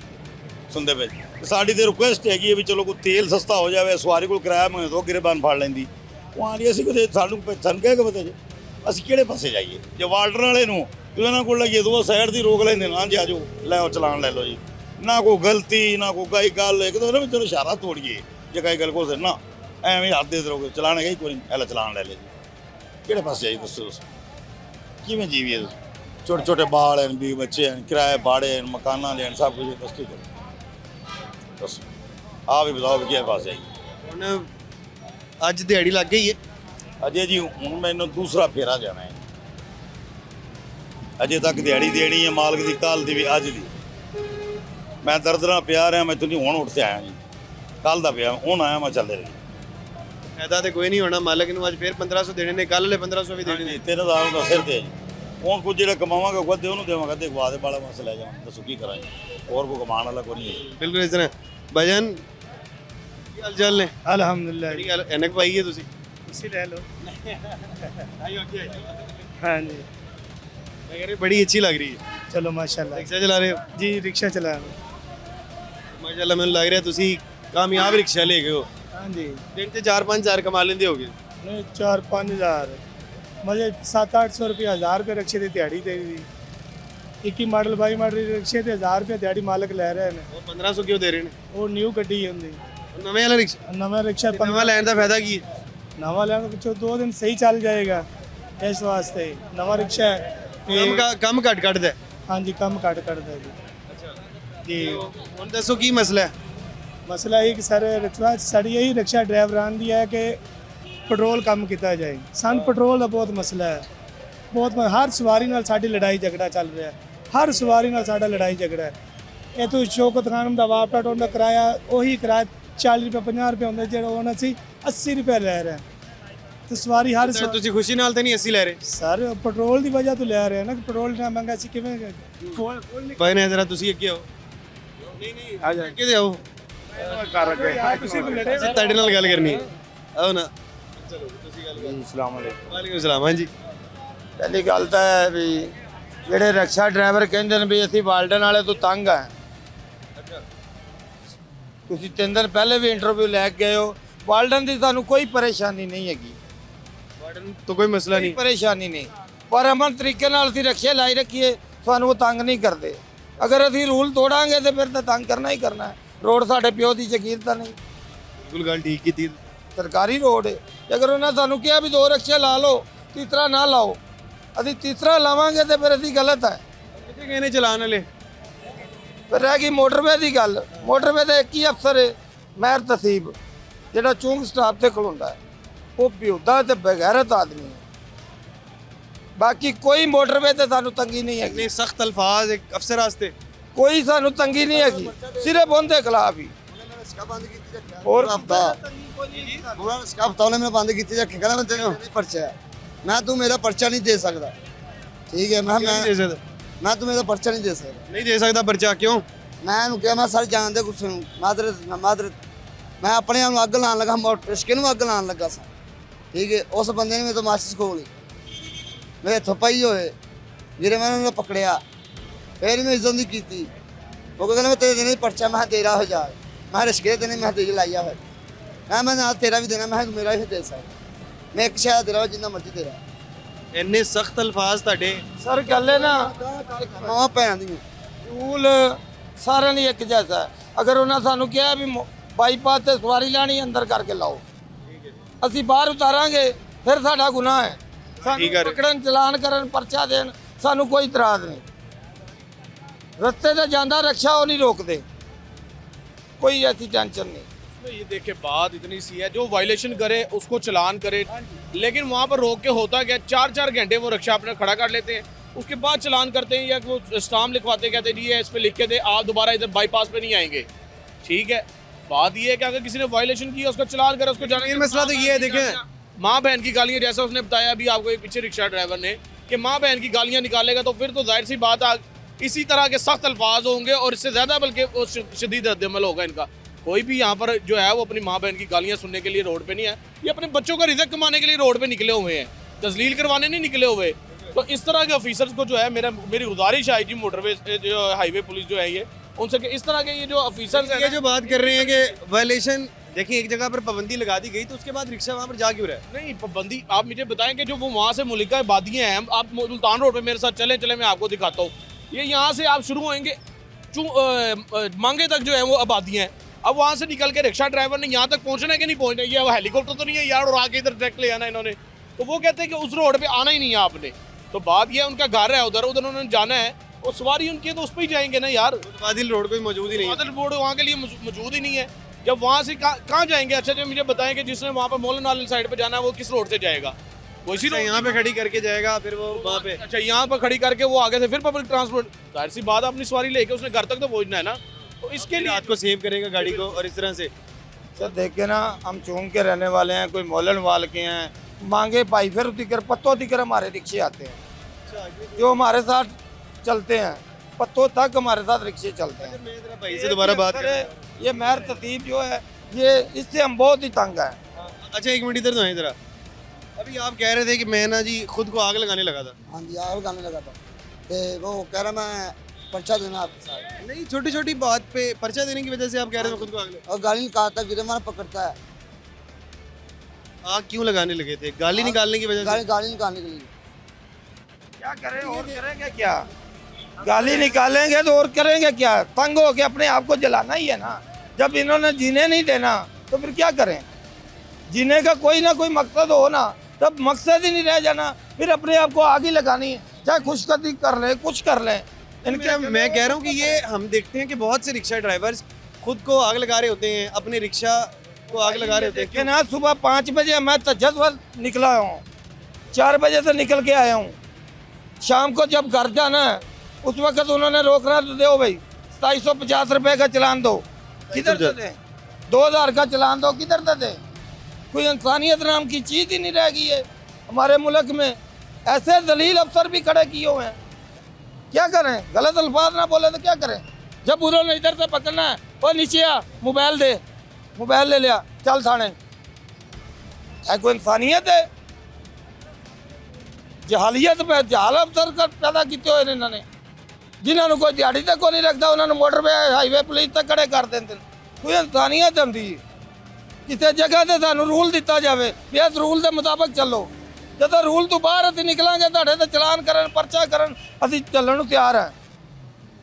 ਸੁਣਦੇ ਪਏ ਜੀ। ਸਾਡੀ ਤੇ ਰਿਕੁਐਸਟ ਹੈਗੀ ਹੈ ਵੀ ਚਲੋ ਕੋਈ ਤੇਲ ਸਸਤਾ ਹੋ ਜਾਵੇ, ਸਵਾਰੀ ਕੋਲ ਕਿਰਾਇਆ ਮੰਗੇ ਤੋਂ ਗਿਰਬਾਨ ਫੜ ਲੈਂਦੀ। ਉਹ ਆਂਦੀ ਅਸੀਂ ਕਿਤੇ ਸਾਨੂੰ ਕਹਿ ਕੇ ਪਤਾ ਜੀ ਅਸੀਂ ਕਿਹੜੇ ਪਾਸੇ ਜਾਈਏ। ਜੇ ਵਾਲਟਰ ਵਾਲੇ ਨੂੰ ਉਹਨਾਂ ਕੋਲ ਲੱਗੇ ਦੋ ਸਾਈਡ ਦੀ ਰੋਕ ਲੈਂਦੇ ਨਾ, ਜੀ ਆ ਜਾਓ ਲੈ ਆਓ ਚਲਾਨ ਲੈ ਲਓ ਜੀ। ਨਾ ਕੋਈ ਗਲਤੀ ਨਾ ਕੋਈ ਗਾਈ ਗੱਲ, ਇੱਕ ਤਾਂ ਨਾ ਵੀ ਚਲੋ ਇਸ਼ਾਰਾ ਤੋੜੀਏ ਜੇ ਕਾਈ ਗੱਲ ਕੋਸ ਨਾ ਐਵੇਂ ਹੱਥ ਦੇ ਰਹੋਗੇ ਚਲਾਨ ਹੈਗਾ ਹੀ ਕੋਈ ਨਹੀਂ, ਚਲਾਨ ਲੈ ਲੈ ਜੀ। ਕਿਹੜੇ ਪਾਸੇ ਜਾਈਏ ਦੱਸੋ ਕਿਵੇਂ ਜੀਵੀਏ? ਛੋਟੇ ਛੋਟੇ ਬਾਲ ਹਨ, ਵੀ ਬੱਚੇ ਹਨ, ਕਿਰਾਏ ਬਾੜੇ ਹਨ, ਮਕਾਨਾਂ ਲੈਣ, ਸਭ ਕੁਝ ਦੱਸ ਕੀ ਕਰੋ। ਦੱਸੋ ਆ ਵੀ ਬਤਾਓ ਵੀ ਕੀ ਪਾਸੇ ਆਈ
ਹੁਣ ਅੱਜ ਦਿਹਾੜੀ ਲੱਗ ਗਈ ਹੈ।
ਅਜੇ ਜੀ ਹੁਣ ਮੈਨੂੰ ਦੂਸਰਾ ਫੇਰਾ ਜਾਣਾ ਹੈ। ਅਜੇ ਤੱਕ ਦਿਹਾੜੀ ਦੇਣੀ ਹੈ ਮਾਲਕ ਦੀ, ਕੱਲ ਦੀ ਵੀ ਅੱਜ ਦੀ। ਮੈਂ ਦਰਦ ਨਾਲ ਪਿਆ ਰਿਹਾ, ਮੈਂ ਨਹੀਂ ਹੁਣ ਉੱਠ ਕੇ ਆਇਆ ਜੀ, ਕੱਲ ਦਾ ਪਿਆ ਹੁਣ ਆਇਆ, ਮੈਂ ਚੱਲੇ ਰਹੀ
ਫਾਇਦਾ ਤੇ ਕੋਈ ਨਹੀਂ ਹੋਣਾ, ਮਾਲਕ ਨੂੰ ਅੱਜ ਫਿਰ 1500 ਦੇਣੇ ਨੇ, ਕੱਲ ਵਾਲੇ 1500 ਵੀ ਦੇਣੇ ਨੇ।
3000 ਦਾ ਸਿਰ ਤੇ ਹੁਣ ਕੁਝ ਜਿਹੜਾ ਕਮਾਵਾਂਗਾ ਕੁਝ ਉਹਨੂੰ ਦੇਵਾਂਗਾ, ਤੇ ਗਵਾ ਦੇ ਵਾਲਾ ਮਸਲਾ ਲੈ ਜਾਵਾਂ, ਦੱਸੋ ਕੀ ਕਰਾਂ ਜੀ, ਹੋਰ ਕੋਈ ਕਮਾਉਣ ਵਾਲਾ ਕੋਈ ਨਹੀਂ ਹੈ।
ਬਿਲਕੁਲ ਇਸ ਤਰ੍ਹਾਂ ਭਜਨ ਕੀ ਹਾਲ ਚਾਲ ਨੇ?
अल्हम्दुलिल्लाह
ਕਿਹੜੀ ਗੱਲ ਐਨਕ ਪਾਈ ਹੈ ਤੁਸੀਂ?
इसी ले लो
ਆਇਓ ਅੱਗੇ ਆਇਓ।
हाँ जी
मैं कह रही बड़ी अच्छी लग रही है।
चलो माशाल्लाह
रिक्शा चला रहे हो?
जी रिक्शा चला रहा हूं।
माशाल्लाह मैंने लग रहा है ਤੁਸੀਂ ਕਾਮਯਾਬ ਰਿਕਸ਼ਾ ਲੈ ਗਏ ਹੋ।
हाँ जी
ਦਿਨ ਤੇ 4-5 हज़ार कमा लेंदे होगे।
नहीं 4-5 हज़ार मुझे 700-800 रुपये 1000 रुपये रिक्शे की दिहाड़ी दे दी। 21 मॉडल 22 मॉडल रिक्शे ते 1000 रुपये दिहाड़ी मालक ले रहे हैं।
ਉਹ 1500 ਕਿਉਂ ਦੇ ਰਹੇ ਨੇ?
वो न्यू गड्डी होंगी
ਨਵੇਂ ਵਾਲਾ ਰਿਕਸ਼ਾ
नवा रिक्शा
ਨਵਾਂ ਲੈਣ ਦਾ ਫਾਇਦਾ ਕੀ ਹੈ?
नवा लेना तो 2 दिन सही चल जाएगा, इस वास्ते नवा रिक्शा है
ਕੰਮ ਘੱਟ ਕੱਢਦਾ ਹੈ।
हाँ जी कम घट कर दे जी। जी
ਹੁਣ ਦੱਸੋ ਕੀ ਮਸਲਾ ਹੈ?
मसला ये कि सर रिक्शा साड़ी यही रिक्शा ड्राइवरान दी है कि पेट्रोल कम किया जाए। सन पेट्रोल का बहुत मसला है, बहुत हर सवारी नाल साडी लड़ाई झगड़ा चल रहा है, हर सवारी नाल साडा लड़ाई झगड़ा है। ये तो शौकत खान का वापटा टोन का किराया ਉਹੀ किराया 40 रुपये 50 रुपये ਹੁੰਦਾ, ਜਿਹੜਾ ਉਹਨਾਂ ਅਸੀਂ 80 रुपये ਲੈ ਰਹੇ ਹਾਂ। ਤੇ ਸਵਾਰੀ ਹਰ
ਸਰ ਤੁਸੀਂ ਖੁਸ਼ੀ ਨਾਲ ਤਾਂ ਨਹੀਂ 80 ਲੈ ਰਹੇ?
ਸਰ ਪੈਟਰੋਲ ਦੀ ਵਜ੍ਹਾ ਤੋਂ ਲੈ ਰਹੇ ਹਾਂ ਨਾ, ਕਿ ਪੈਟਰੋਲ ਇੰਨਾ ਮਹਿੰਗਾ ਸੀ ਕਿਵੇਂ
ਭਾਈ ਨੇ ਜਰਾ ਤੁਸੀਂ ਅੱਗੇ ਆਓ। ਨਹੀਂ ਨਹੀਂ ਆ ਜਾ ਅੱਗੇ ਆਓ,
ਕਰ ਰਹੇ ਤੁਸੀਂ ਲੜੇ
ਅਸੀਂ ਤੁਹਾਡੇ ਨਾਲ ਗੱਲ ਕਰਨੀ ਹੈ। ਆਓ ਨਾ, ਚਲੋ ਤੁਸੀਂ ਗੱਲ ਕਰੋ।
ਅਸਲਾਮ ਵਾਲੇਕੁਮ।
ਵਾਲੇਕੁਮ ਸਲਾਮ। ਹਾਂਜੀ
ਪਹਿਲੀ ਗੱਲ ਤਾਂ ਹੈ ਵੀ ਜਿਹੜੇ ਰਿਕਸ਼ਾ ਡਰਾਈਵਰ ਕਹਿੰਦੇ ਨੇ ਵੀ ਅਸੀਂ ਵਾਲਡਨ ਵਾਲੇ ਤੋਂ ਤੰਗ ਆ। ਤੁਸੀਂ 3 ਦਿਨ ਪਹਿਲੇ ਵੀ ਇੰਟਰਵਿਊ ਲੈ ਕੇ ਗਏ ਹੋ, ਵਾਲਡਨ ਦੀ ਸਾਨੂੰ ਕੋਈ ਪਰੇਸ਼ਾਨੀ ਨਹੀਂ ਹੈਗੀ,
ਵਾਰਡਨ ਤੋਂ ਕੋਈ ਮਸਲਾ
ਕੋਈ
ਨਹੀਂ।
ਪਰੇਸ਼ਾਨੀ ਨਹੀਂ, ਪਰ ਅਮਨ ਤਰੀਕੇ ਨਾਲ ਅਸੀਂ ਰਿਕਸ਼ੇ ਲਾਈ ਰੱਖੀਏ, ਸਾਨੂੰ ਉਹ ਤੰਗ ਨਹੀਂ ਕਰਦੇ। ਅਗਰ ਅਸੀਂ ਰੂਲ ਤੋੜਾਂਗੇ ਤੇ ਫਿਰ ਤਾਂ ਤੰਗ ਕਰਨਾ ਹੀ ਕਰਨਾ ਹੈ। ਰੋਡ ਸਾਡੇ ਪਿਓ ਦੀ ਜ਼ਗੀਰ ਤਾਂ ਨਹੀਂ,
ਬਿਲਕੁਲ ਗੱਲ ਠੀਕ ਕੀਤੀ।
ਸਰਕਾਰੀ ਰੋਡ ਹੈ। ਅਗਰ ਉਹਨਾਂ ਸਾਨੂੰ ਕਿਹਾ ਵੀ 2 ਰਿਕਸ਼ੇ ਲਾ ਲਓ, ਤੀਸਰਾ ਨਾ ਲਾਓ, ਅਸੀਂ ਤੀਸਰਾ ਲਾਵਾਂਗੇ ਤੇ ਫਿਰ ਅਸੀਂ ਗਲਤ ਹੈ।
ਕਿੱਥੇ ਗਏ ਨੇ ਚਲਾਨ ਵਾਲੇ?
ਫਿਰ ਰਹਿ ਗਈ ਮੋਟਰਵੇ ਦੀ ਗੱਲ। ਮੋਟਰਵੇ ਦਾ ਇੱਕ ਹੀ ਅਫਸਰ ਹੈ ਮਹਿਰ ਤਸੀਬ, ਜਿਹੜਾ ਚੁੰਗ ਸਟਾਪ ਤੇ ਖਲੋਂਦਾ ਹੈ, ਉਹ ਬਿਉਦਾ ਤੇ ਬਗੈਰਤ ਆਦਮੀ ਹੈ। ਬਾਕੀ ਕੋਈ ਮੋਟਰਵੇ ਤੇ ਸਾਨੂੰ ਤੰਗੀ ਨਹੀਂ ਹੈਗੀ,
इतने सख्त अल्फाज एक अफसर वास्ते।
ਕੋਈ ਸਾਨੂੰ ਤੰਗੀ ਨਹੀਂ ਹੈਗੀ, ਸਿਰਫ ਉਹਦੇ ਖਿਲਾਫ ਹੀ।
ਹੋਰ ਹਫਤਾ ਉਹਨਾਂ ਨੇ ਹਫਤਾ ਉਹਨੇ ਮੈਨੂੰ ਬੰਦ ਕੀਤੀ ਰੱਖੀ, ਕਹਿੰਦਾ ਮੈਂ ਤੈਨੂੰ ਪਰਚਾ ਹੈ। ਮੈਂ ਤੂੰ ਮੇਰਾ ਪਰਚਾ ਨਹੀਂ ਦੇ ਸਕਦਾ, ਠੀਕ ਹੈ।
क्यों नहीं दे सकता?
ਮੈਂ ਤੂੰ ਮੇਰਾ ਪਰਚਾ ਨਹੀਂ ਦੇ ਸਕਦਾ।
नहीं दे सकता पर्चा, क्यों?
ਮੈਂ ਇਹਨੂੰ ਕਿਹਾ, ਮੈਂ ਸਾਰੇ ਜਾਣਦੇ ਗੁੱਸੇ ਨੂੰ, ਮੈਂ ਆਪਣੇ ਆਪ ਨੂੰ ਅੱਗ ਲਾਉਣ ਲੱਗਾ, ਮੋਟਰ ਰਿਸ਼ਕੇ ਨੂੰ ਅੱਗ ਲਾਉਣ ਲੱਗਾ ਸਾਂ, ਠੀਕ ਹੈ। ਉਸ ਬੰਦੇ ਨੇ ਮੇਰੇ ਤੋਂ ਮਾਚਿਸ ਖੋਹ ਲਈ, ਮੇਰੇ ਹੱਥੋਂ ਪਈ ਹੋਏ, ਜਿਹੜੇ ਮੈਂ ਉਹਨੂੰ ਪਕੜਿਆ, ਫਿਰ ਮੈਂ ਇੱਜ਼ਤ ਨਹੀਂ ਕੀਤੀ। ਉਹ ਕਹਿੰਦਾ ਮੈਂ ਤੇਰੇ ਦੇਣੇ ਪਰਚਾ, ਮੈਂ ਤੇਰਾ ਹੋ ਜਾ, ਮੈਂ ਰਿਸ਼ਕੇ ਦੇਣੇ, ਮੈਂ ਤੇਰੀ ਲਾਈਆ ਹੋਇਆ, ਮੈਂ ਨਾਲ ਤੇਰਾ ਵੀ ਦੇਣਾ, ਮੈਂ ਤੂੰ ਮੇਰਾ ਵੀ ਦੇ ਸਕਦਾ, ਮੈਂ ਇੱਕ ਸ਼ਾਇਦ ਤੇਰਾ ਜਿੰਨਾ ਮਰਜ਼ੀ ਤੇਰਾ।
इन्ने सख्त अल्फाज ਤੁਹਾਡੇ।
ਸਰ ਗੱਲ ਹੈ ਨਾ,
ਮਾਂ ਭੈਣ ਦੀ
ਰੂਲ ਸਾਰਿਆਂ ਲਈ ਇੱਕ ਜੈਸਾ ਹੈ। ਅਗਰ ਉਹਨਾਂ ਸਾਨੂੰ ਕਿਹਾ ਵੀ ਬਾਈਪਾਸ ਤੇ ਸਵਾਰੀ ਲੈਣੀ ਅੰਦਰ ਕਰਕੇ ਲਾਓ, ਅਸੀਂ ਬਾਹਰ ਉਤਾਰਾਂਗੇ, ਫਿਰ ਸਾਡਾ ਗੁਨਾਹ ਹੈ।
ਠੀਕ
ਸਾਨੂੰ
ਹੈ।
ਪਕੜਨ, ਚਲਾਨ ਕਰਨ, ਪਰਚਾ ਦੇਣ, ਸਾਨੂੰ ਕੋਈ ਇਤਰਾਜ਼ ਨਹੀਂ। ਰਸਤੇ ਤੇ ਜਾਂਦਾ ਰਕਸ਼ਾ ਉਹ नहीं रोकते, कोई ऐसी टेंशन नहीं।
ये देखे बात इतनी सी है, जो वायलेशन करे उसको चलान करे, लेकिन वहाँ पर रोक के होता क्या, 4-4 घंटे वो रिक्शा अपना खड़ा कर लेते हैं, उसके बाद चलान करते हैं या वो स्टाम्प लिखवाते, कहते हैं जी ये इस पे लिख के दे, आप दोबारा इधर बाईपास पे नहीं आएंगे। ठीक है, बात ये है कि अगर किसी ने वायलेशन किया उसका चलान करे, उसको जाने।
मसला तो ये है, देखें
माँ बहन की गालियाँ, जैसा उसने बताया अभी आपको एक पीछे रिक्शा ड्राइवर ने, कि माँ बहन की गालियाँ निकालेगा तो फिर तो जाहिर सी बात इसी तरह के सख्त अल्फाज होंगे और इससे ज़्यादा बल्कि शदीद रद्दमल होगा इनका। कोई भी यहाँ पर जो है वो अपनी माँ बहन की गालियाँ सुनने के लिए रोड पे नहीं है, ये अपने बच्चों का रिज़्क कमाने के लिए रोड पे निकले हुए हैं, तजलील करवाने नहीं निकले हुए। तो इस तरह के ऑफिसर्स को जो है मेरी गुजारिश है जी, मोटरवे जो हाईवे पुलिस जो है ये उनसे कि इस तरह के ये जो ऑफिसर्स
ये जो बात कर रहे हैं कि वायलेशन, देखिए एक जगह पर पाबंदी लगा दी गई तो उसके बाद रिक्शा वहाँ पर जा क्यों रहा है?
नहीं पाबंदी, आप मुझे बताएं कि जो वो वहाँ से मुलिका आबादियाँ हैं, आप मुल्तान रोड पे मेरे साथ चले मैं आपको दिखाता हूँ। ये यहाँ से आप शुरू होंगे मांगे तक जो है वो आबादियाँ हैं। अब वहाँ से निकल के रिक्शा ड्राइवर ने यहाँ तक पहुँचना है कि नहीं पहुँचना, ये हेलीकॉप्टर तो नहीं है यार और आके इधर डायरेक्ट ले आना इन्होंने, तो वो कहते हैं कि उस रोड पे आना ही नहीं है आपने। तो बात यह है उनका घर है उधर उन्होंने जाना है, वो सवारी उनकी है तो उस पर ही जाएंगे ना यार।
मुतबादिल रोड कोई मौजूद ही नहीं है।
बादल बोर्ड वहाँ के लिए मौजूद ही नहीं है। जब वहाँ से कहाँ जाएंगे? अच्छा जो मुझे बताएं कि जिसने वहाँ पर मौलाना वाली साइड पे जाना है वो किस रोड से जाएगा? वो इसी रोड
यहाँ पे खड़ी करके जाएगा, फिर वो वहाँ पे।
अच्छा यहाँ पर खड़ी करके वो आगे से फिर पब्लिक ट्रांसपोर्ट, जाहिर सी बात अपनी सवारी लेके उसने घर तक तो पहुँचना है ना, तो इसके लिए
रात को सेव करेगा गाड़ी को और इस तरह से।
सर देखे ना, हम चूम के रहने वाले हैं, कोई मोलन वाल के हैं, मांगे भाई फिर दिकर पत्तों दिकर हमारे रिक्शे आते हैं जो हमारे साथ चलते हैं, पत्तों तक हमारे साथ रिक्शे चलते हैं।
मैं जरा भाई से दोबारा बात करें।
ये मेहर ततीब जो है, ये इससे हम बहुत ही तंग हैं।
अच्छा एक मिनट इधर तो है जरा। अभी आप कह रहे थे कि मैं ना जी खुद को आग लगाने लगा था।
हाँ जी, आग लगाने लगा था, तो वो कह रहा मैं पर्चा देना आपके साथ।
नहीं, छोटी छोटी बात पे पर्चा देने की वजह से आप कह रहे थे मैं खुद को आग लगा।
और गाली निकालता, गिरमान पकड़ता है,
आग क्यों लगाने लगे थे? गाली निकालने की वजह से?
गाली निकालने के लिए।
क्या करें और करेंगे क्या? गाली निकालेंगे तो और करेंगे क्या? तंग हो के अपने आप को जलाना ही है ना। जब इन्होंने जीने नहीं देना तो फिर क्या करें? जीने का कोई ना कोई मकसद हो ना, तब मकसद ही नहीं रह जाना, फिर अपने आप को आग ही लगानी है, चाहे खुशकदी कर लें, कुछ कर लें।
इनके मैं कह रहा हूँ कि ये हम देखते हैं कि बहुत से रिक्शा ड्राइवर्स खुद को आग लगा रहे होते हैं, अपने रिक्शा को आग लगा रहे होते हैं।
कि ना सुबह 5 बजे मैं तजस्वल निकला हूँ, 4 बजे से निकल के आया हूँ। शाम को जब घर जाना है उस वक्त उन्होंने रोकना, तो दो भाई 2750 रुपये का चलान दो, किधर से दें? 2000 का चलान दो, किधर से दें? कोई इंसानियत नाम की चीज़ ही नहीं रह गई है हमारे मुल्क में। ऐसे दलील अफसर भी खड़े किए हुए हैं, क्या करें? गलत अल्फाज ना बोले तो क्या करें? जब उन्होंने इधर से पकड़ना है, वो नीचे आ, मोबाइल दे, मोबाइल ले लिया, चल थाने। कोई इंसानियत है? जहालियत पे जहाल अफसर कर पैदा किए हुए इन्होंने, जिन्होंने कोई दिहाड़ी तक को नहीं रखता, उन्होंने मोटरवे हाईवे पुलिस तक खड़े कर देते। कोई इंसानियत होंगी? किसी जगह से सानू रूल दिता जाए भी इस रूल के मुताबिक चलो। जब रूल तो बाहर असीं निकलांगे तुहाडे ते चलान करन, पर्चा करन, असीं चलण नूं तैयार हैं।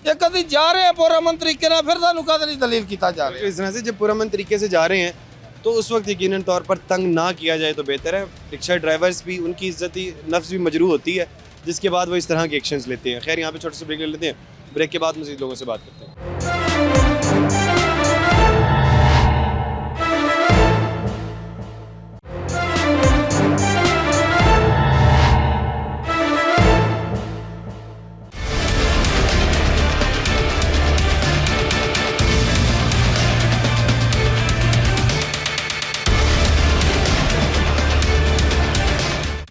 ये कभी जा रहे हैं पुरअमन तरीके नाल, फिर सानू काहदे लई दलील कीता जा रहा है?
इस तरह से जब पुरअमन तरीके से जा रहे हैं तो उस वक्त यकीनन तौर पर तंग ना किया जाए तो बेहतर है। रिक्शा ड्राइवर्स भी, उनकी इज्जती नफ्स भी मजरूह होती है, जिसके बाद वो इस तरह के एक्शंस लेते हैं। खैर यहाँ पे छोटे से ब्रेक ले लेते हैं, ब्रेक के बाद मज़ीद लोगों से बात करते हैं।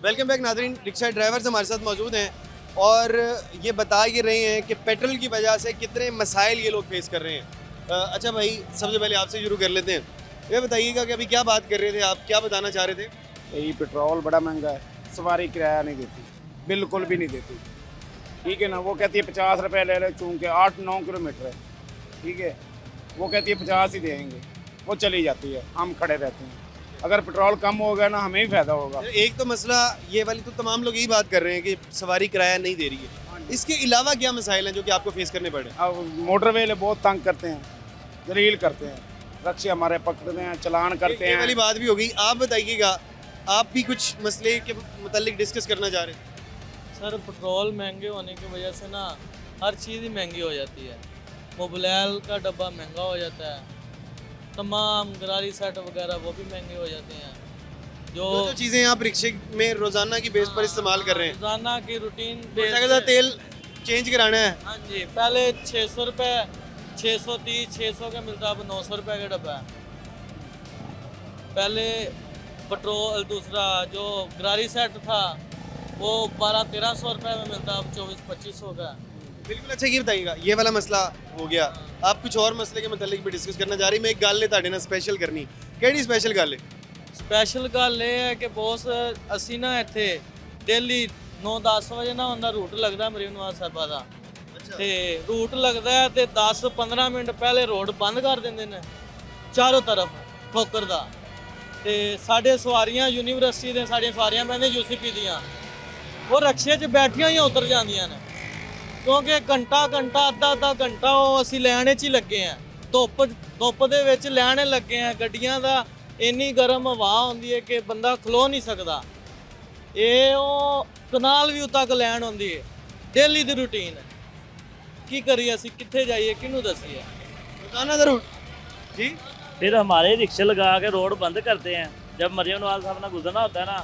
वेलकम बैक नाज़रीन। रिक्शा ड्राइवर्स हमारे साथ मौजूद हैं और ये बता ये रहे हैं कि पेट्रोल की वजह से कितने मसाइल ये लोग फेस कर रहे हैं। अच्छा भाई, सबसे पहले आपसे शुरू कर लेते हैं। ये बताइएगा कि अभी क्या बात कर रहे थे आप, क्या बताना चाह रहे थे?
यही पेट्रोल बड़ा महंगा है, सवारी किराया नहीं देती, बिल्कुल भी नहीं देती। ठीक है ना, वो कहती है 50 रुपये ले लो, चूँकि 8-9 किलोमीटर है, ठीक है, वो कहती है 50 ही देंगे, वो चली जाती है, हम खड़े रहते हैं। अगर पेट्रोल कम हो गया ना, हमें ही फ़ायदा होगा।
एक तो मसला ये वाली तो तमाम लोग यही बात कर रहे हैं कि सवारी किराया नहीं दे रही है, इसके अलावा क्या मसाइल हैं जो कि आपको फेस करने पड़े?
अब मोटरवे बहुत तंग करते हैं, जलील करते हैं, रक्शे हमारे पकड़ते हैं, चलान करते
ये
हैं।
वाली बात भी होगी। आप बताइएगा, आप भी कुछ मसले के मुतालिक डिस्कस करना चाह रहे हैं?
सर पेट्रोल महंगे होने की वजह से ना हर चीज़ ही महंगी हो जाती है। मोबाइल का डब्बा महंगा हो जाता है, तमाम गरारी सेट वगैरह वो भी महंगे हो जाते हैं। जो
चीज़ें आप रिक्शे में रोज़ाना की बेस पर इस्तेमाल कर रहे हैं,
रोज़ाना की रूटीन
मोटरसाइकिल का तेल चेंज कराना है।
हाँ जी, पहले 600 रुपये, 630, 600 का मिलता, अब 900 रुपये का डब्बा है। पहले पेट्रोल दूसरा जो गरारी सेट था वो 1200-1300 रुपये में मिलता, अब 2400-2500 का।
बिल्कुल। अच्छा ये बताइएगा, ये वाला मसला हो गया, आप कुछ और मसले के मुतालिक भी डिस्कस करना चाह रही। मैं एक गल है ਤੁਹਾਡੇ ਨਾਲ स्पेशल करनी। ਕਿਹੜੀ स्पेशल गल है?
ਸਪੈਸ਼ਲ ਗੱਲ ਇਹ ਹੈ ਕਿ ਬੌਸ ਅਸੀਂ ਨਾ ਇੱਥੇ ਡੇਲੀ 9-10 ਵਜੇ ਨਾ ਉਹਦਾ ਰੂਟ ਲੱਗਦਾ ਮਰੀਮ ਨਵਾਜ਼ ਸਾਹਿਬਾ ਦਾ, ਤੇ ਰੂਟ ਲੱਗਦਾ ਹੈ ਤੇ 10-15 ਮਿੰਟ ਪਹਿਲੇ ਰੋਡ ਬੰਦ ਕਰ ਦਿੰਦੇ ਨੇ ਚਾਰੋਂ ਤਰਫ ਠੋਕਰ ਦਾ, ਤੇ ਸਾਡੇ ਸਵਾਰੀਆਂ ਯੂਨੀਵਰਸਿਟੀ ਦੇ ਸਾਡੀਆਂ ਸਵਾਰੀਆਂ ਪੈਂਦੇ ਯੂਸੀਪੀ ਦੀਆਂ, ਉਹ ਰਕਸ਼ੇ 'ਚ ਬੈਠੀਆਂ ਹੀ ਉਤਰ ਜਾਂਦੀਆਂ ਨੇ, ਕਿਉਂਕਿ ਘੰਟਾ ਅੱਧਾ ਘੰਟਾ ਉਹ ਅਸੀਂ ਲੈਣ 'ਚ ਹੀ ਲੱਗੇ ਆ, ਧੁੱਪ ਦੇ ਵਿੱਚ ਲੈਣ ਲੱਗੇ ਆ। ਗੱਡੀਆਂ ਦਾ ਇੰਨੀ ਗਰਮ ਹਵਾ ਹੁੰਦੀ ਹੈ ਕਿ ਬੰਦਾ ਖਲੋ ਨਹੀਂ ਸਕਦਾ। ਇਹ ਉਹ ਕਨਾਲ ਵੀ ਤੱਕ ਲੈਣ ਹੁੰਦੀ ਹੈ, ਡੇਲੀ ਦੀ ਰੂਟੀਨ ਹੈ। ਕੀ ਕਰੀਏ ਅਸੀਂ, ਕਿੱਥੇ ਜਾਈਏ, ਕਿਹਨੂੰ ਦੱਸੀਏ।
बताना जरूर जी।
फिर हमारे रिक्शे लगा के रोड बंद करते हैं। जब मरियम नवाज साहब ने गुजरना होता है ना,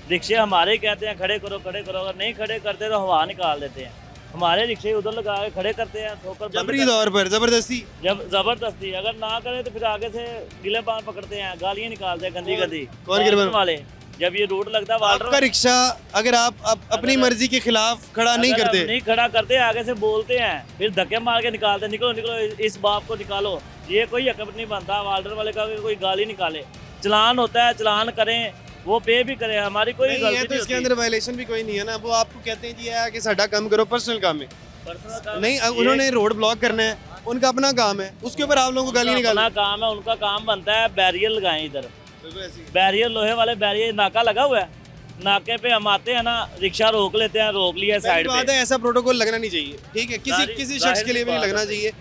रिक्शे हमारे ही कहते हैं खड़े करो खड़े करो, अगर नहीं खड़े करते तो हवा निकाल देते हैं। हमारे रिक्शे उधर लगा के खड़े करते हैं, ठोकर बंद
जबरी
करते हैं।
तौर पर जबरदस्ती।
जब जबरदस्ती अगर ना करे तो फिर आगे से गिलेबान पकड़ते हैं, गालियाँ निकालते हैं गंदी गंदी
कौन गिलेबान?
वाले। जब ये रूट लगता है
आपका
वाल्डर,
रिक्शा अगर आप अपनी मर्जी के खिलाफ खड़ा नहीं
अगर हम
करते,
नहीं खड़ा करते, आगे से बोलते हैं, फिर धक्के मार के निकालते हैं, निकलो निकलो इस बाप को निकालो। ये कोई हक नहीं बनता वाल्डर वाले का कि कोई गाली निकाले। चलान होता है, चलान करें, वो पे भी करें, हमारी कोई
नहीं
गलती
है तो
नहीं
इसके
होती।
अंदर वायलेशन भी कोई नहीं है ना। वो आपको कहते हैं जी कि साडा काम करो, पर्सनल काम है।
पर्सनल काम
नहीं,
ये
उन्होंने रोड ब्लॉक करना है, उनका अपना काम है, उसके ऊपर आप लोगों को गाली
अपना
निकालना
काम है, उनका काम बनता है बैरियर लगाएं इधर।
बिल्कुल ऐसे ही।
बैरियर लोहे वाले बैरियर, नाका लगा हुआ है, नाके पे हम आते हैं ना, रिक्शा रोक लेते हैं, रोक लिया
पहली
साइड
बात
पे।
है ऐसा प्रोटोकॉल लगना नहीं चाहिए, ठीक है। किसी शख्स के लिए भी नहीं लगना चाहिए।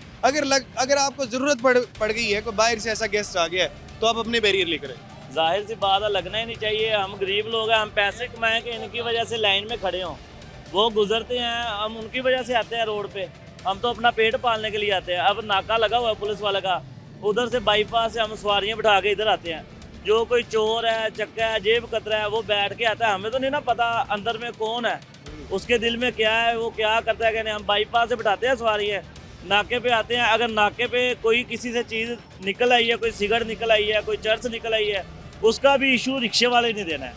अगर आपको जरूरत पड़ गई है, कोई बाहर से ऐसा गेस्ट आ गया है, तो आप अपने बैरियर लेकर आए।
जाहिर सी बात है, लगना ही नहीं चाहिए। हम गरीब लोग हैं, हम पैसे कमाएं कि इनकी वजह से लाइन में खड़े हों। वो गुजरते हैं, हम उनकी वजह से आते हैं रोड पे। हम तो अपना पेट पालने के लिए आते हैं। अब नाका लगा हुआ है पुलिस वाले का, उधर से बाईपास से हम सवारियाँ बिठा के इधर आते हैं। जो कोई चोर है, चक्का है, जेब कतरा है, वो बैठ के आता है। हमें तो नहीं ना पता अंदर में कौन है, उसके दिल में क्या है, वो क्या करता है क्या नहीं। हम बाईपास से बिठाते हैं सवारियाँ, नाके पे आते हैं। अगर नाके पे कोई किसी से चीज़ निकल आई है, कोई सिगरेट निकल आई है, कोई चर्च निकल आई है, उसका भी इशू रिक्शे वाले ने देना है।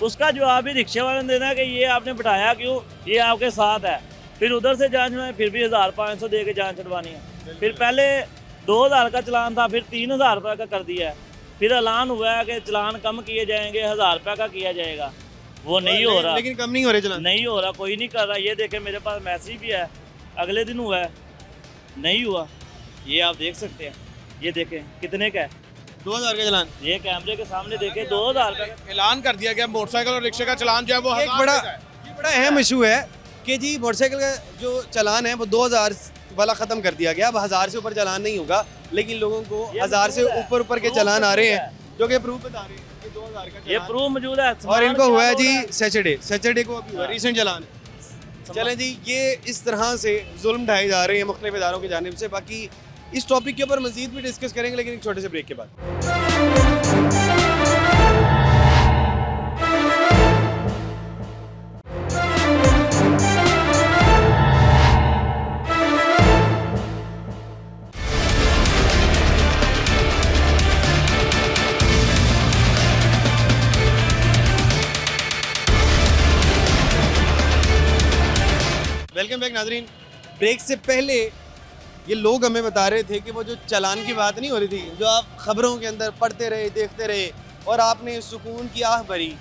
उसका जवाब भी रिक्शे वाले ने देना है कि ये आपने बिठाया क्यों, ये आपके साथ है। फिर उधर से जान छुड़वाएं, फिर भी 1500 दे के जान छुड़वानी है। फिर पहले 2000 का चलान था, फिर 3000 रुपये का कर दिया है। फिर ऐलान हुआ है कि चलान कम किए जाएंगे, 1000 रुपये का किया जाएगा। वो नहीं हो रहा,
लेकिन कम नहीं हो रहे चलान।
नहीं हो रहा, कोई नहीं कर रहा। ये देखें, मेरे पास मैसेज भी है, अगले दिन हुआ है, नहीं हुआ। ये आप देख सकते हैं, ये देखें कितने का है,
2000 का चलान।
ये कैमरे के सामने देखें, 2000 रुपये का।
ऐलान कर दिया गया मोटरसाइकिल और रिक्शे का चलान जो है वो
एक
1000
बड़ा
का है।
ये बड़ा अहम इशू है कि जी मोटरसाइकिल का जो चलान है वो 2000 वाला ख़त्म कर दिया गया। अब 1000 से ऊपर चलान नहीं होगा, लेकिन लोगों को 1000 से ऊपर के चलान आ रहे हैं, जो कि प्रूफ बता रहे हैं कि 2000 का
ये
चलान।
प्रूफ मौजूद है।
और इनको
सामान
हुआ है
क्या
जी
हो रहा
सैटरडे को अभी हुआ रिसेंट चलान है। चलें जी, ये इस तरह से जुल्म ढाए जा रहे हैं मुख्तलिफ इदारों की जानिब से। बाकी इस टॉपिक के ऊपर मजीद भी डिस्कस करेंगे, लेकिन एक छोटे से ब्रेक के बाद। वेलकम बैक नाजरीन। ब्रेक से पहले ये लोग हमें बता रहे थे कि वो जो चलान की बात नहीं हो रही थी, जो आप ख़बरों के अंदर पढ़ते रहे, देखते रहे, और आपने सुकून की आह भरी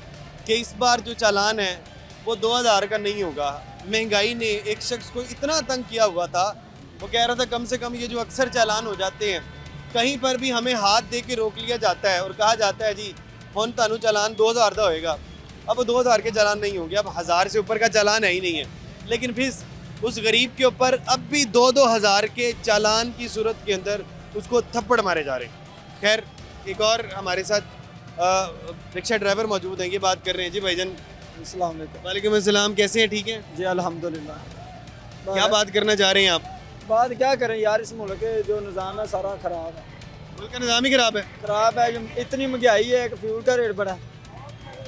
कि इस बार जो चालान है वो 2000 का नहीं होगा। महंगाई ने एक शख्स को इतना तंग किया हुआ था, वो कह रहा था कम से कम ये जो अक्सर चालान हो जाते हैं, कहीं पर भी हमें हाथ दे के रोक लिया जाता है और कहा जाता है जी हुन तानू चालान 2000 का होएगा। अब 2000 के चालान नहीं होंगे, अब 1000 से ऊपर का चालान है ही नहीं है। लेकिन फिर उस गरीब के ऊपर अब भी 2-2 हज़ार के चालान की सूरत के अंदर उसको थप्पड़ मारे जा रहे हैं। खैर, एक और हमारे साथ रिक्शा ड्राइवर मौजूद हैं, ये बात कर रहे हैं। जी भाईजान
अस्सलाम वालेकुम।
वालेकुम अस्सलाम, कैसे हैं? ठीक हैं?
जी अल्हम्दुलिल्लाह।
क्या बात करना चाह रहे हैं आप?
बात क्या करें यार, इस मुल्क के जो निज़ाम है सारा ख़राब है।
मुल्क का निज़ाम ही खराब है।
ख़राब है, इतनी महंगाई है, एक फ्यूल का रेट बढ़ा है,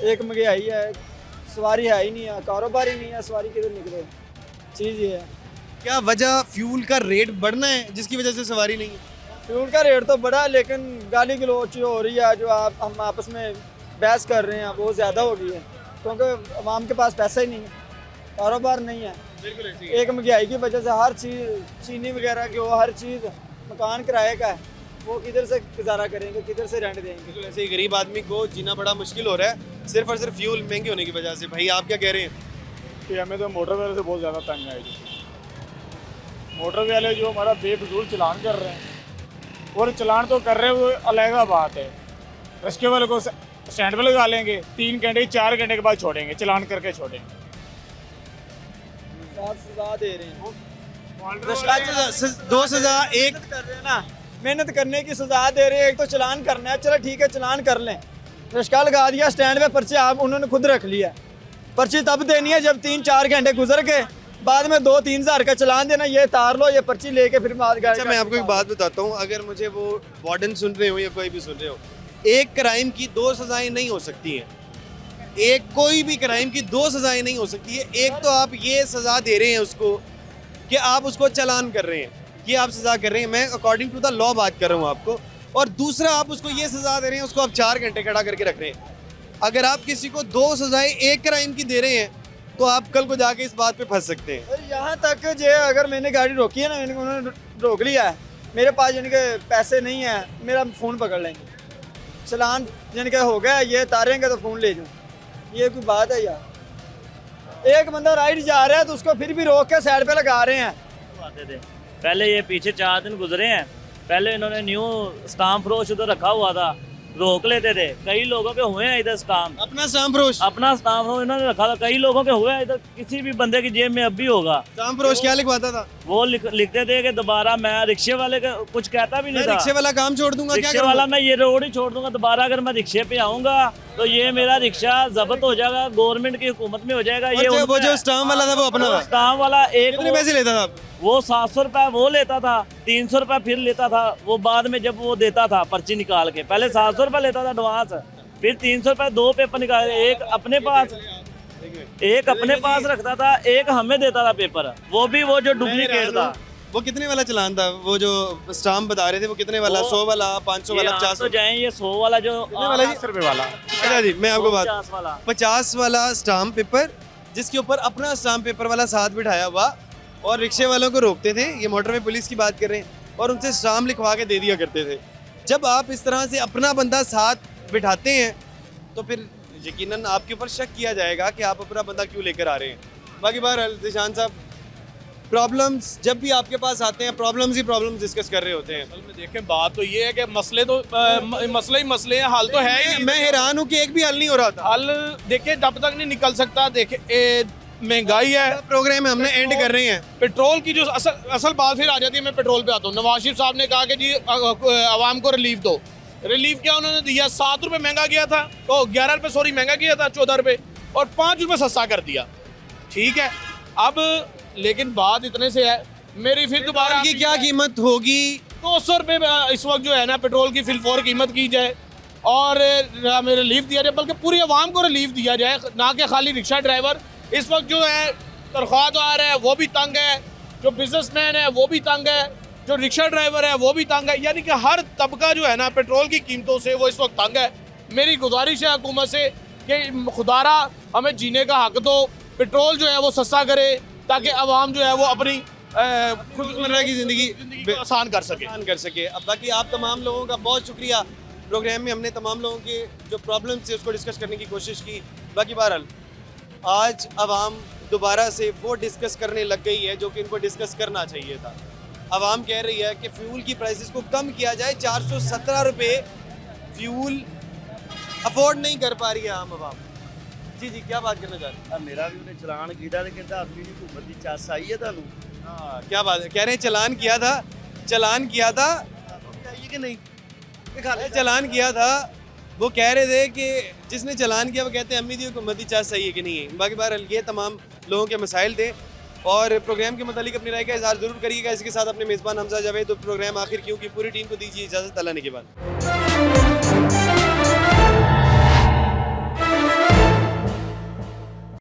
एक महंगाई है, सवारी है ही नहीं है, कारोबार ही नहीं है, सवारी किधर निकले, चीज़ ये है।
क्या वजह फ्यूल का रेट बढ़ना है जिसकी वजह से सवारी नहीं है?
फ्यूल का रेट तो बढ़ा है, लेकिन गाली गलौच हो रही है, जो हम आपस में बहस कर रहे हैं वो ज़्यादा हो गई है, क्योंकि अवाम के पास पैसा ही नहीं है, कारोबार नहीं है।
बिल्कुल ऐसी
एक महंगाई की वजह से हर चीज़, चीनी वगैरह की हो, हर चीज़, मकान किराए का है, वो किधर से गुजारा करेंगे, किधर से रेंट देंगे।
बिल्कुल ऐसे ही गरीब आदमी को जीना बड़ा मुश्किल हो रहा है, सिर्फ और सिर्फ फ्यूल महंगे होने की वजह से। भाई आप क्या कह रहे हैं?
कि हमें तो मोटर वाले से बहुत ज़्यादा तंग है। मोटर वाले जो हमारा बेफजूल चलान कर रहे हैं, और चलान तो कर रहे हैं वो अलग बात है। रिक्शे वाले को स्टैंड पे लगा लेंगे, 3 घंटे 4 घंटे के बाद छोड़ेंगे, चलान करके छोड़ेंगे।
सजा दे रहे हैं,
2 सजा एक
कर रहे हैं ना, मेहनत करने की सजा दे रहे हैं। एक तो चलान करना है, चलो ठीक है चलान कर लें, रिक्शा लगा दिया स्टैंड पे, पर्ची आप उन्होंने खुद रख लिया। पर्ची तब देनी है जब 3-4 घंटे गुजर के बाद में 2-3 हज़ार का चलान देना, ये तार लो, ये पर्ची लेके फिर मार
अच्छा मैं आपको एक बात बताता हूँ, अगर मुझे वो वार्डन सुन रहे हो या कोई भी सुन रहे हो, एक क्राइम की 2 सजाएं नहीं हो सकती हैं। कोई भी क्राइम की 2 सजाएं नहीं हो सकती है। एक तो आप ये सज़ा दे रहे हैं उसको कि आप उसको चालान कर रहे हैं, ये आप सज़ा कर रहे हैं, मैं अकॉर्डिंग टू द लॉ बात कर रहा हूँ आपको। और दूसरा आप उसको ये सज़ा दे रहे हैं, उसको आप 4 घंटे खड़ा करके रख रहे हैं। अगर आप किसी को 2 सज़ाएं एक क्राइम की दे रहे हैं तो आप कल को जाके इस बात पे फंस सकते हैं।
यहाँ तक जो अगर मैंने गाड़ी रोकी है ना, मैंने उन्होंने रोक लिया है, मेरे पास यानी कि पैसे नहीं है, मेरा फ़ोन पकड़ लेंगे, चलान यानी कि हो गया, ये तारेंगे तो फ़ोन ले जाऊँ, ये कोई बात है यार। एक बंदा राइड जा रहा है तो उसको फिर भी रोक के साइड पे लगा रहे हैं।
आते थे पहले, ये पीछे 4 दिन गुजरे हैं, पहले इन्होंने न्यू स्टाम्प फरोश उधर रखा हुआ था, रोक लेते थे। कई लोगों के हुए हैं इधर स्टाम्प,
अपना स्टाम्प फरोश
इन्होंने रखा था, कई लोगों के हुए हैं इधर। किसी भी बंदे की जेब में अब भी होगा।
स्टाम्प फरोश क्या लिखवाता था?
वो लिखते थे कि दोबारा, मैं रिक्शे वाले का कुछ कहता भी नहीं था,
रिक्शे वाला काम छोड़ दूंगा, क्या
रिक्शे वाला मैं ये रोड ही छोड़ दूंगा, दोबारा अगर मैं रिक्शे पे आऊंगा तो ये मेरा रिक्शा जब्त हो जाएगा, गवर्नमेंट की हुकूमत में हो जाएगा। ये
वो जो स्टाम्प वाला था वो अपना था?
स्टाम्प वाला
कितने पैसे लेता था?
वो 700 रुपये वो लेता था, 300 रुपये फिर लेता था वो बाद में, जब वो देता था पर्ची निकाल के। पहले 700 रुपये लेता था एडवांस, फिर 300 रुपये 2 पेपर निकाल, एक अपने पास रखता था, एक हमें देता था पेपर, वो भी वो जो डुप्लीकेट था।
वो कितने वाला चलान था? वो जो स्टाम्प बता रहे थे वो कितने वाला? 100 वाला, 500 वाला, 50
तो जाए, ये 100 वाला जो
50 रुपए वाला। अच्छा जी, मैं आपको बात 50 वाला स्टाम्प पेपर, जिसके ऊपर अपना स्टाम्प पेपर वाला साथ बिठाया हुआ, और रिक्शे वालों को रोकते थे। ये मोटरवे पुलिस की बात कर रहे हैं, और उनसे स्टाम्प लिखवा के दे दिया करते थे। जब आप इस तरह से अपना बंदा साथ बिठाते हैं तो फिर यकीनन आपके ऊपर शक किया जाएगा कि आप अपना बंदा क्यों लेकर आ रहे हैं। बाकी बहरहाल ज़ीशान साहब, प्रॉब्लम्स जब भी आपके पास आते हैं, प्रॉब्लम्स ही प्रॉब्लम्स डिस्कस कर रहे होते हैं।
असल में देखें, बात तो ये है कि मसले तो मसले ही मसले हैं, हल तो है ही।
मैं हैरान हूँ कि एक भी हल नहीं हो रहा था।
हल देखिए जब तक नहीं निकल सकता, देखे महंगाई है,
प्रोग्राम में हमने एंड कर रहे हैं।
पेट्रोल की जो असल बात फिर आ जाती है। मैं पेट्रोल पे आता हूँ। नवाज शरीफ साहब ने कहा कि जी आवाम को रिलीफ दो। रिलीफ क्या उन्होंने दिया? 7 रुपये महंगा किया था, तो 11 रुपये सॉरी महंगा किया था, 14 रुपये, और 5 रुपये सस्ता कर दिया। ठीक है, अब लेकिन बात इतने से है, मेरी फिर दोबारा
की क्या कीमत होगी?
200 रुपये इस वक्त जो है ना पेट्रोल की फिलफोर कीमत की जाए, और रिलीफ दिया जाए, बल्कि पूरी आवाम को रिलीफ दिया जाए, ना कि खाली रिक्शा ड्राइवर। इस वक्त जो है तनख्वाह तो आ रहा है, वो भी तंग है, जो बिजनेसमैन है वो भी तंग है, जो रिक्शा ड्राइवर है वो भी तंग है, यानी कि हर तबका जो है ना पेट्रोल की कीमतों से वो इस वक्त तंग है। मेरी गुजारिश है हुकूमत से कि खुदारा हमें जीने का हक दो, पेट्रोल जो है वो सस्ता करे, ताकि आवाम जो है वो अपनी
खुदमर्रा की ज़िंदगी
आसान कर सके।
अब बाकी आप तमाम लोगों का बहुत शुक्रिया। प्रोग्राम में हमने तमाम लोगों के जो प्रॉब्लम्स थे उसको डिस्कस करने की कोशिश की। बाकी बहरहाल आज आवाम दोबारा से वो डिस्कस करने लग गई है जो कि इनको डिस्कस करना चाहिए था। आवाम कह रही है कि फ्यूल की प्राइसेस को कम किया जाए। 417 रुपये फ्यूल अफोर्ड नहीं कर पा रही है आम आवाम। जी जी, क्या बात करना चाह रहे हैं?
मेरा भी उन्हें चलान किया, लेकिन आदमी की हुकूमत की चास आई है थानू।
हाँ, क्या बात है, कह रहे हैं चलान किया था
आई कि नहीं?
चलान किया था। वो कह रहे थे कि जिसने चलान किया वो कहते हैं अम्मी दी हुकूमती चार्ज सही है कि नहीं है। बाकी बहरहाल ये तमाम लोगों के मसाइल थे, और प्रोग्राम के मतलब अपनी राय का इज़हार ज़रूर करिएगा। इसके साथ अपने मेज़बान हमजा जावेद, तो प्रोग्राम आखिर क्यों की पूरी टीम को दीजिए इजाज़त। अल्लाह ने के बाद।